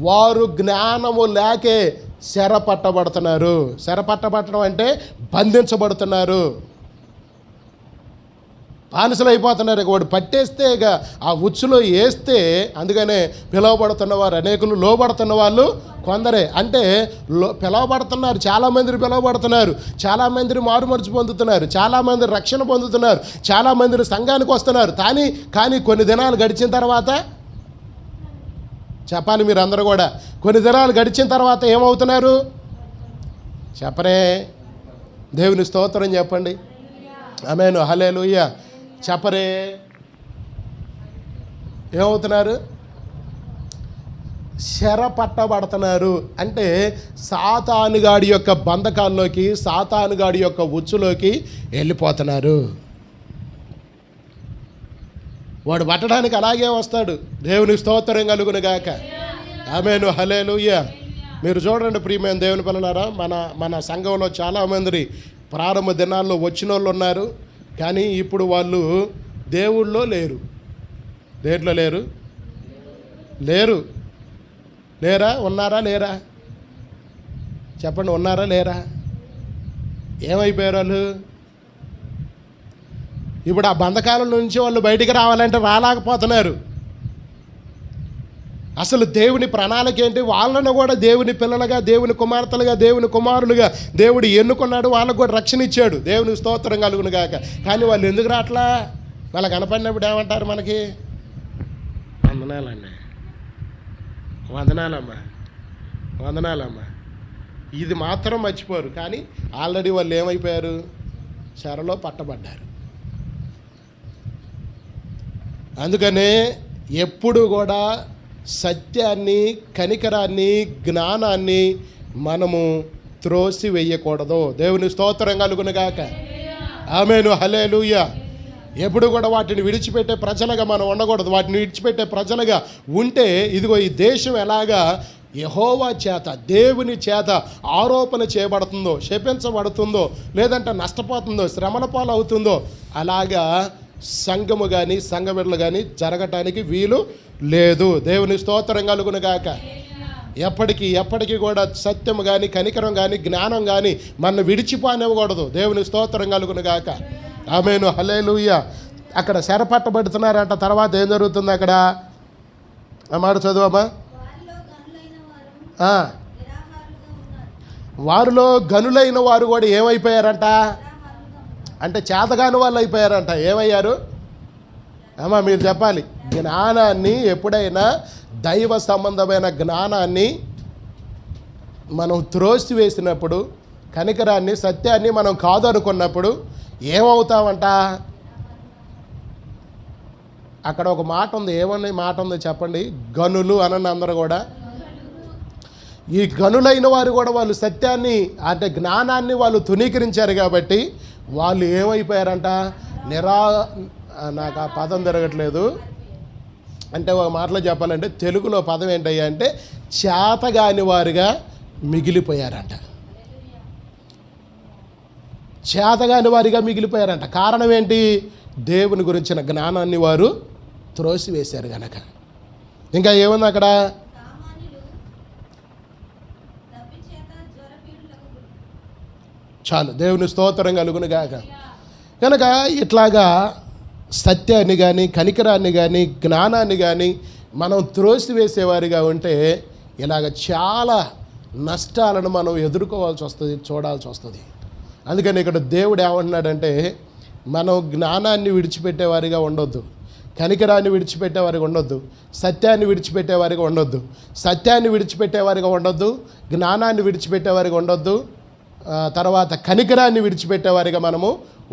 వారు జ్ఞానము లేకే చెరపట్టబడుతున్నారు. చెరపట్టబడటం అంటే బంధించబడుతున్నారు, బానిసలు అయిపోతున్నారు. ఇక వాడు పట్టేస్తే ఇక ఆ ఉచ్చులో వేస్తే, అందుకనే పిలువబడుతున్న వారు అనేకులు, లోబడుతున్న వాళ్ళు కొందరే. అంటే పిలువబడుతున్నారు, చాలామంది పిలువబడుతున్నారు, చాలామంది మారుమరుచు పొందుతున్నారు, చాలామంది రక్షణ పొందుతున్నారు, చాలామంది సంఘానికి వస్తున్నారు. కానీ కొన్ని దినాలు గడిచిన తర్వాత చెప్పాలి మీరు అందరూ కూడా, కొన్ని దినాలు గడిచిన తర్వాత ఏమవుతున్నారు చెప్పరే? దేవుని స్తోత్రం చెప్పండి. ఆమేను, హల్లెలూయా. చెప్పరే, ఏమవుతున్నారు? చెరపట్టబడుతున్నారు. అంటే సాతానుగాడి యొక్క బంధకాల్లోకి, సాతానుగాడి యొక్క ఉచ్చులోకి వెళ్ళిపోతున్నారు. వాడు పట్టడానికి అలాగే వస్తాడు. దేవుని స్తోత్రం కలుగును గాక. ఆమేను, హల్లెలూయా. మీరు చూడండి ప్రియమైన దేవుని పిల్లలారా, మన సంఘంలో చాలామంది ప్రారంభ దినాల్లో వచ్చిన వాళ్ళు ఉన్నారు, కానీ ఇప్పుడు వాళ్ళు దేవుళ్ళో లేరు. దేంట్లో లేరు? లేరా? ఉన్నారా? లేరా? చెప్పండి, ఉన్నారా? లేరా? ఏమైపోయారు వాళ్ళు? ఇప్పుడు ఆ బంధకాల నుంచి వాళ్ళు బయటికి రావాలంటే రాలేకపోతున్నారు. అసలు దేవుని ప్రణాళిక ఏంటి? వాళ్ళను కూడా దేవుని పిల్లలుగా, దేవుని కుమార్తెలుగా, దేవుని కుమారులుగా దేవుడు ఎన్నుకున్నాడు, వాళ్ళకు కూడా రక్షణ ఇచ్చాడు. దేవుని స్తోత్రం కలుగును గాక. కానీ వాళ్ళు ఎందుకు రావట్లా? వాళ్ళ కనపడినప్పుడు ఏమంటారు మనకి? వందనాలన్నా, వందనాలమ్మా. ఇది మాత్రం మర్చిపోరు. కానీ ఆల్రెడీ వాళ్ళు ఏమైపోయారు? చెరలో పట్టబడ్డారు. అందుకనే ఎప్పుడు కూడా సత్యాన్ని, కనికరాన్ని, జ్ఞానాన్ని మనము త్రోసి వేయకూడదు. దేవుని స్తోత్రం కలుగును గాక. ఆమేను, హల్లెలూయా. ఎప్పుడు కూడా వాటిని విడిచిపెట్టే ప్రజలుగా మనం ఉండకూడదు. వాటిని విడిచిపెట్టే ప్రజలుగా ఉంటే ఇదిగో ఈ దేశం ఎలాగా యెహోవా చేత, దేవుని చేత ఆరోపణ చేయబడుతుందో, శపించబడుతుందో, లేదంటే నష్టపోతుందో, శ్రమల పాలు అవుతుందో, అలాగా సంఘము కానీ సంఘ బిడ్డలు కానీ జరగటానికి వీలు లేదు. దేవుని స్తోత్రం కలుగును గాక. ఎప్పటికీ కూడా సత్యము కానీ, కనికరం కానీ, జ్ఞానం కానీ మన విడిచిపోనివ్వకూడదు. దేవుని స్తోత్రం కలుగును గాక. ఆమేను, హల్లెలూయా. అక్కడ చెరపట్టబడుతున్నారంట. తర్వాత ఏం జరుగుతుంది అక్కడ? ఆ మాట చదువమ్మా. వారిలో గనులైన వారు కూడా ఏమైపోయారంట? అంటే చేతగాని వాళ్ళు అయిపోయారంట. ఏమయ్యారు అమ్మా? మీరు చెప్పాలి. జ్ఞానాన్ని, ఎప్పుడైనా దైవ సంబంధమైన జ్ఞానాన్ని మనం త్రోసివేసినప్పుడు, కనికరాన్ని, సత్యాన్ని మనం కాదు అనుకున్నప్పుడు ఏమవుతామంట? అక్కడ ఒక మాట ఉంది. ఏమన్నా మాట ఉంది చెప్పండి? గనులు అనండి అందరూ కూడా. ఈ గనులైన వారు కూడా వాళ్ళు సత్యాన్ని, అంటే జ్ఞానాన్ని వాళ్ళు తునీకరించారు కాబట్టి వాళ్ళు ఏమైపోయారంట? నాకు ఆ పదం తిరగట్లేదు. అంటే ఒక మాటలో చెప్పాలంటే తెలుగులో పదం ఏంటయ్యా అంటే చేతగాని వారుగా మిగిలిపోయారంట. చేతగాని వారిగా మిగిలిపోయారంట. కారణం ఏంటి? దేవుని గురించిన జ్ఞానాన్ని వారు త్రోసివేశారు గనక. ఇంకా ఏముంది అక్కడ? చాలు. దేవుని స్తోత్రం కలుగును గాక. కనుక ఇట్లాగా సత్యాన్ని కానీ, కనికరాన్ని కానీ, జ్ఞానాన్ని కానీ మనం త్రోసివేసేవారిగా ఉంటే ఇలాగ చాలా నష్టాలను మనం ఎదుర్కోవాల్సి వస్తుంది, చూడాల్సి వస్తుంది. అందుకని ఇక్కడ దేవుడు ఏమంటున్నాడంటే మనం జ్ఞానాన్ని విడిచిపెట్టేవారిగా ఉండొద్దు, కనికరాన్ని విడిచిపెట్టేవారిగా ఉండొద్దు, సత్యాన్ని విడిచిపెట్టేవారిగా ఉండొద్దు, సత్యాన్ని విడిచిపెట్టేవారిగా ఉండొద్దు, జ్ఞానాన్ని విడిచిపెట్టేవారిగా ఉండొద్దు, తర్వాత కనికరాన్ని విడిచిపెట్టేవారిగా మనము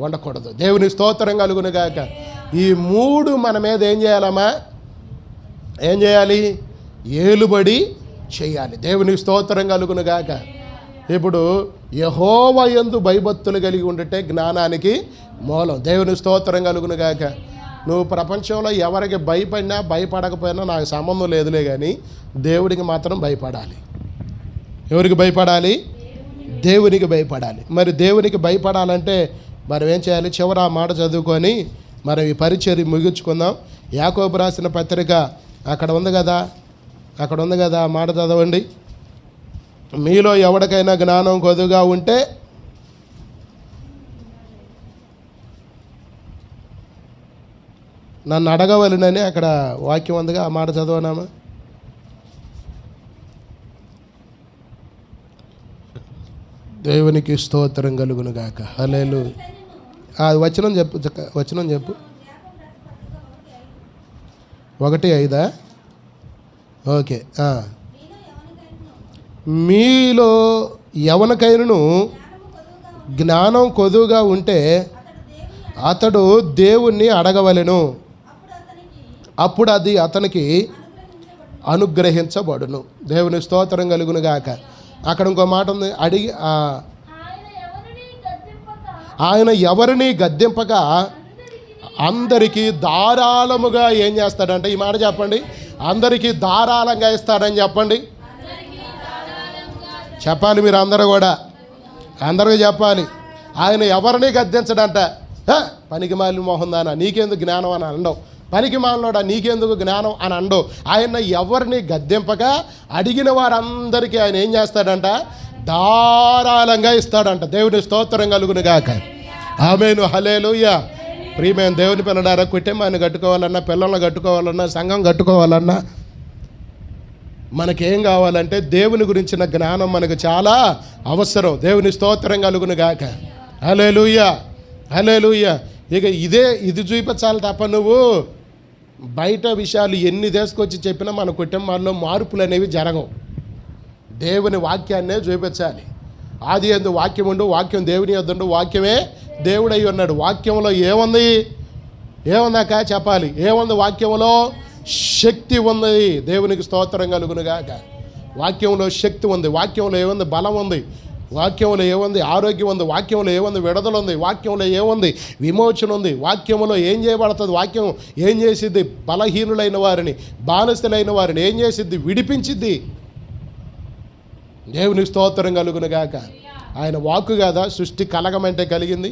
ఉండకూడదు. దేవుని స్తోత్రం కలుగును గాక. ఈ 3 మన మీద ఏం చేయాలమ్మా? ఏం చేయాలి? ఏలుబడి చేయాలి. దేవుని స్తోత్రం కలుగును గాక. ఇప్పుడు యెహోవా యందు భయభక్తులు కలిగి ఉండటే జ్ఞానానికి మూలం. దేవుని స్తోత్రం కలుగును గాక. నువ్వు ప్రపంచంలో ఎవరికి భయపడినా భయపడకపోయినా నాకు సంబంధం లేదులే, కానీ దేవుడికి మాత్రం భయపడాలి. ఎవరికి భయపడాలి? దేవునికి భయపడాలి. మరి దేవునికి భయపడాలంటే మనం ఏం చేయాలి? చివరి ఆ మాట చదువుకొని మనం ఈ పరిచర్య ముగించుకుందాం. యాకోబు రాసిన పత్రిక అక్కడ ఉంది కదా, మాట చదవండి. మీలో ఎవరికైనా జ్ఞానం కొద్దుగా ఉంటే నన్ను అడగవలనని అక్కడ వాక్యం ఉందిగా, ఆ మాట చదవనామా? దేవునికి స్తోత్రం కలుగును గాక. హల్లెలూయా. వచనం చెప్పు. 1:5. ఓకే. మీలో ఎవరికైనాను జ్ఞానం కొదువుగా ఉంటే అతడు దేవుణ్ణి అడగవలెను, అప్పుడు అది అతనికి అనుగ్రహించబడును. దేవుని స్తోత్రం కలుగును గాక. అక్కడ ఇంకో మాట ఉంది, ఆయన ఎవరిని గద్దింపక అందరికీ ధారాళముగా ఏం చేస్తాడంటే, ఈ మాట చెప్పండి, అందరికీ ధారాళంగా ఇస్తాడని చెప్పండి. చెప్పాలి మీరు అందరూ కూడా, అందరికీ చెప్పాలి. ఆయన ఎవరిని గద్దించడంట. పనికి మాలిన మోహన్ దానా నీకెందుకు జ్ఞానం అని అనడం, పనికి మాలినోడా నీకెందుకు జ్ఞానం అని అనడం. ఆయన ఎవరిని గద్దింపక అడిగిన వారందరికీ ఆయన ఏం చేస్తాడంట? ధారాళంగా ఇస్తాడంట. దేవుని స్తోత్రం కలుగును గాక. ఆమేను. హల్లెలూయా. ప్రియమైన దేవుని పిల్లలారా, కుటుంబాన్ని కట్టుకోవాలన్నా, పిల్లలను కట్టుకోవాలన్నా, సంఘం కట్టుకోవాలన్నా మనకేం కావాలంటే దేవుని గురించిన జ్ఞానం మనకు చాలా అవసరం. దేవుని స్తోత్రం కలుగును గాక. హల్లెలూయా, హల్లెలూయా. ఇక ఇది చూపించాలి తప్ప నువ్వు బయట విషయాలు ఎన్ని తీసుకొచ్చి చెప్పినా మన కుటుంబాల్లో మార్పులు అనేవి జరగవు. దేవుని వాక్యాన్నే చూపించాలి. ఆది యందు వాక్యం ఉండు, వాక్యం దేవుని యొద్ద ఉండు, వాక్యమే దేవుడై ఉన్నాడు. వాక్యంలో ఏముందాక చెప్పాలి. ఏముంది వాక్యంలో? శక్తి ఉంది. దేవునికి స్తోత్రం కలుగును గాక. వాక్యంలో శక్తి ఉంది. వాక్యంలో ఏముంది? బలం ఉంది. వాక్యంలో ఏముంది? ఆరోగ్యం ఉంది. వాక్యంలో ఏముంది? విడుదల ఉంది. వాక్యంలో ఏముంది? విమోచన ఉంది. వాక్యంలో ఏం చేయబడుతుంది? వాక్యం ఏం చేసిద్ది? బలహీనులైన వారిని, బానిసలైన వారిని ఏం చేసిద్ది? విడిపించిద్ది. దేవుని స్తోత్రం కలుగును గాక. ఆయన వాక్కు కదా సృష్టి కలగమంటే కలిగింది.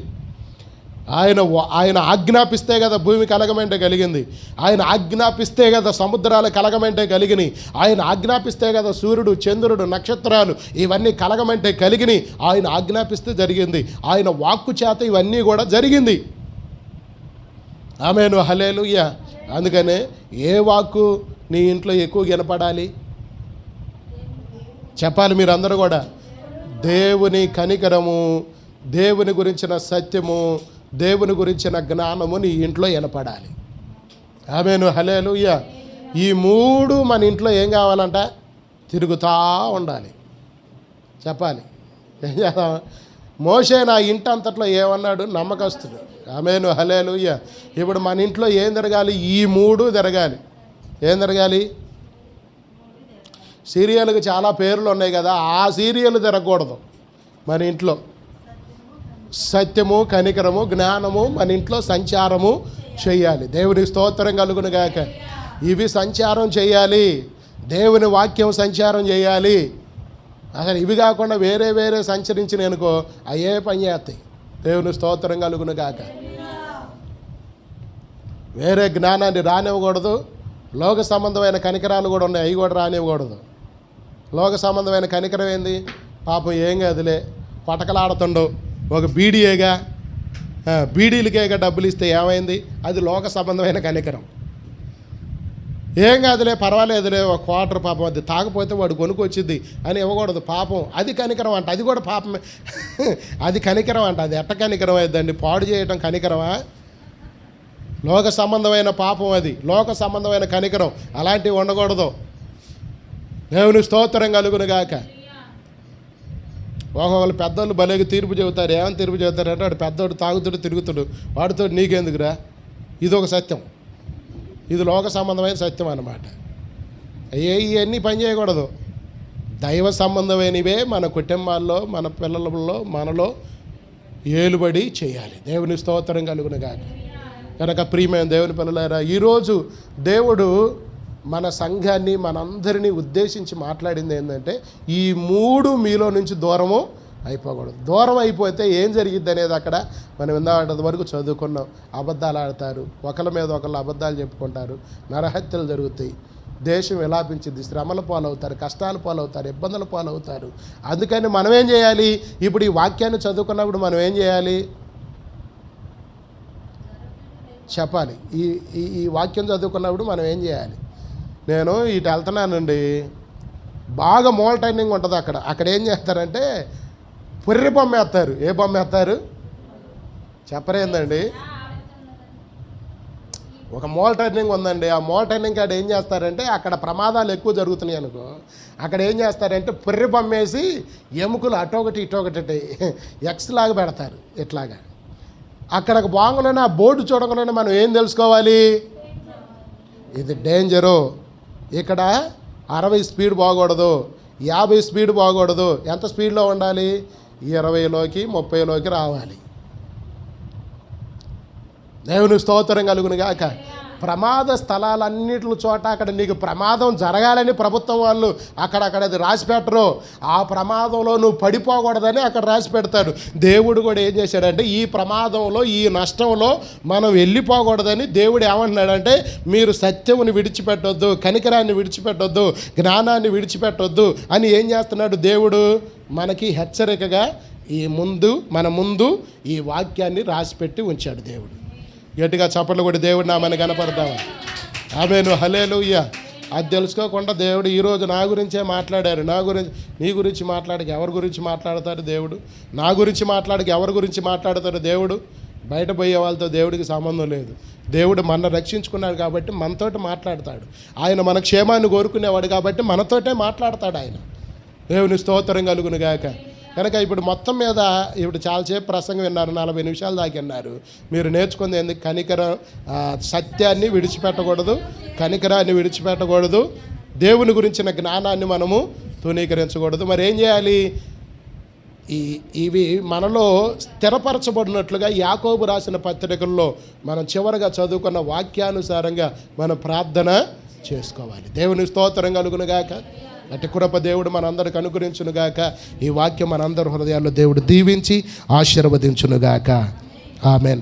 ఆయన ఆజ్ఞాపిస్తే కదా భూమి కలగమంటే కలిగింది. ఆయన ఆజ్ఞాపిస్తే కదా సముద్రాలు కలగమంటే కలిగినాయి. ఆయన ఆజ్ఞాపిస్తే కదా సూర్యుడు, చంద్రుడు, నక్షత్రాలు ఇవన్నీ కలగమంటే కలిగినాయి. ఆయన ఆజ్ఞాపిస్తే జరిగింది. ఆయన వాక్కు చేత ఇవన్నీ కూడా జరిగింది. ఆమేను. హల్లెలూయా. అందుకనే ఏ వాక్కు నీ ఇంట్లో ఎక్కువ వినపడాలి? చెప్పాలి మీరు అందరూ కూడా. దేవుని కనికరము, దేవుని గురించిన సత్యము, దేవుని గురించిన జ్ఞానము నీ ఇంట్లో వినపడాలి. ఆమేను. హల్లెలూయా. ఈ 3 మన ఇంట్లో ఏం కావాలంట? తిరుగుతూ ఉండాలి. చెప్పాలి. ఏం చేద్దాం? మోషే నా ఇంటి అంతట్లో ఏమన్నాడు? నమ్మకస్తుడు. ఆమేను. హల్లెలూయా. ఇప్పుడు మన ఇంట్లో ఏం జరగాలి? ఈ 3 జరగాలి. ఏం జరగాలి? సీరియల్కి చాలా పేర్లు ఉన్నాయి కదా, ఆ సీరియల్ జరగకూడదు మన ఇంట్లో. సత్యము, కనికరము, జ్ఞానము మన ఇంట్లో సంచారము చేయాలి. దేవుని స్తోత్రం కలుగును గాక. ఇవి సంచారం చేయాలి. దేవుని వాక్యం సంచారం చేయాలి. అసలు ఇవి కాకుండా వేరే సంచరించిన అనుకో అయ్యే పని చేస్తాయి. దేవుని స్తోత్రం కలుగును గాక. వేరే జ్ఞానాన్ని రానివ్వకూడదు. లోక సంబంధమైన కనికరాలు కూడా ఉన్నాయి, అవి కూడా రానివ్వకూడదు. లోక సంబంధమైన కనికరం ఏంది? పాపం ఏం కాదులే, పటకలాడుతుండవు, ఒక బీడీయేగా, బీడీలకేగా డబ్బులు ఇస్తే ఏమైంది? అది లోక సంబంధమైన కనికరం. ఏం కాదులే, పర్వాలేదులే, ఒక క్వార్టర్ పాపం అది తాగపోతే వాడు కొనుక్కొచ్చిద్ది అని ఇవ్వకూడదు. పాపం అది కనికరం అంట. అది కూడా పాపమే. అది కనికరం అంట. అది ఎట్ట కనికరం అయిద్దండి? పాడు చేయటం కనికరమా? లోక సంబంధమైన పాపం అది, లోక సంబంధమైన కనికరం. అలాంటివి ఉండకూడదు. దేవుని స్తోత్రం కలుగును గాక. ఒకవేళ పెద్దోళ్ళు భలేగా తీర్పు చెబుతారు. ఏమని తీర్పు చెబుతారంటే వాడు పెద్దోడు తాగుతుడు తిరుగుతుడు, వాడితో నీకెందుకురా. ఇది ఒక సత్యం, ఇది లోక సంబంధమైన సత్యం అన్నమాట. ఇవన్నీ పని చేయకూడదు. దైవ సంబంధమైనవే మన కుటుంబాల్లో, మన పిల్లలలో, మనలో ఏలుబడి చేయాలి. దేవుని స్తోత్రం కలుగును గాక. కనుక ప్రియమైన దేవుని పిల్లలారా, ఈరోజు దేవుడు మన సంఘాన్ని, మనందరినీ ఉద్దేశించి మాట్లాడింది ఏంటంటే, ఈ 3 మీలో నుంచి దూరము అయిపోకూడదు. దూరం అయిపోతే ఏం జరిగిద్ది అనేది అక్కడ మనం ఇందాక వరకు చదువుకున్నాం. అబద్ధాలు ఆడతారు, ఒకళ్ళ మీద ఒకళ్ళు అబద్ధాలు చెప్పుకుంటారు, నరహత్యలు జరుగుతాయి, దేశం విలాపించింది, శ్రమల పాలవుతారు, కష్టాల పాలవుతారు, ఇబ్బందుల పాలవుతారు. అందుకని మనం ఏం చేయాలి? ఇప్పుడు ఈ వాక్యాన్ని చదువుకున్నప్పుడు మనం ఏం చేయాలి చెప్పాలి. ఈ వాక్యం చదువుకున్నప్పుడు మనం ఏం చేయాలి? నేను ఇటు వెళ్తున్నానండి, బాగా మూల టైనింగ్ ఉంటుంది అక్కడ ఏం చేస్తారంటే పుర్రె బొమ్మ వేస్తారు. ఏ బొమ్మ వేస్తారు చెప్పరేందండి? ఒక మోల్ టర్నింగ్ ఉందండి. ఆ మోల్ టర్నింగ్ కాడ ఏం చేస్తారంటే, అక్కడ ప్రమాదాలు ఎక్కువ జరుగుతున్నాయి అనుకో, అక్కడ ఏం చేస్తారంటే పుర్రె బొమ్మేసి ఎముకలు అటొకటి ఇటొకటి ఎక్స్ లాగా పెడతారు. ఇట్లాగా అక్కడికి బాగులోనే ఆ బోర్డు చూడగానే మనం ఏం తెలుసుకోవాలి? ఇది డేంజరు. ఇక్కడ 60 స్పీడ్ బాగూడదు, 50 స్పీడ్ బాగూడదు. ఎంత స్పీడ్లో ఉండాలి? 20లోకి 30లోకి రావాలి. దేవుని స్తోత్రం కలుగును గాక. ప్రమాద స్థలాలన్నిటి చోట అక్కడ నీకు ప్రమాదం జరగాలని ప్రభుత్వం వాళ్ళు అక్కడ అది రాసి పెట్టరు. ఆ ప్రమాదంలో నువ్వు పడిపోకూడదని అక్కడ రాసి పెడతాడు. దేవుడు కూడా ఏం చేశాడంటే, ఈ ప్రమాదంలో, ఈ నష్టంలో మనం వెళ్ళిపోకూడదని దేవుడు ఏమంటున్నాడంటే, మీరు సత్యముని విడిచిపెట్టొద్దు, కనికరాన్ని విడిచిపెట్టొద్దు, జ్ఞానాన్ని విడిచిపెట్టొద్దు అని ఏం చేస్తున్నాడు దేవుడు? మనకి హెచ్చరికగా మన ముందు ఈ వాక్యాన్ని రాసిపెట్టి ఉంచాడు దేవుడు. గట్టిగా చప్పట్లు కొట్టి దేవుడు నామని కనపడతాము. ఆమేను, హల్లెలూయా. అది తెలుసుకోకుండా దేవుడు ఈరోజు నా గురించే మాట్లాడారు. నీ గురించి మాట్లాడక ఎవరి గురించి మాట్లాడతారు దేవుడు? నా గురించి మాట్లాడక ఎవరి గురించి మాట్లాడతారు దేవుడు? బయట పోయే వాళ్ళతో దేవుడికి సంబంధం లేదు. దేవుడు మన రక్షించుకున్నాడు కాబట్టి మనతోటి మాట్లాడతాడు. ఆయన మన క్షేమాన్ని కోరుకునేవాడు కాబట్టి మనతోటే మాట్లాడతాడు ఆయన. దేవుని స్తోత్రం కలుగును గాక. కనుక ఇప్పుడు మొత్తం మీద ఇప్పుడు చాలాసేపు ప్రసంగం విన్నారు, 40 నిమిషాలు దాకా విన్నారు. మీరు నేర్చుకుంది ఎందుకు? సత్యాన్ని విడిచిపెట్టకూడదు, కనికరాన్ని విడిచిపెట్టకూడదు, దేవుని గురించిన జ్ఞానాన్ని మనము తునీకరించకూడదు. మరి ఏం చేయాలి? ఇవి మనలో స్థిరపరచబడినట్లుగా యాకోబు రాసిన పత్రికల్లో మనం చివరిగా చదువుకున్న వాక్యానుసారంగా మనం ప్రార్థన చేసుకోవాలి. దేవుని స్తోత్రం కలుగును గాక. అట్టి కృప దేవుడు మనందరికి అనుగ్రహించునుగాక. ఈ వాక్యం మనందరి హృదయాల్లో దేవుడు దీవించి ఆశీర్వదించునుగాక. ఆమేన్.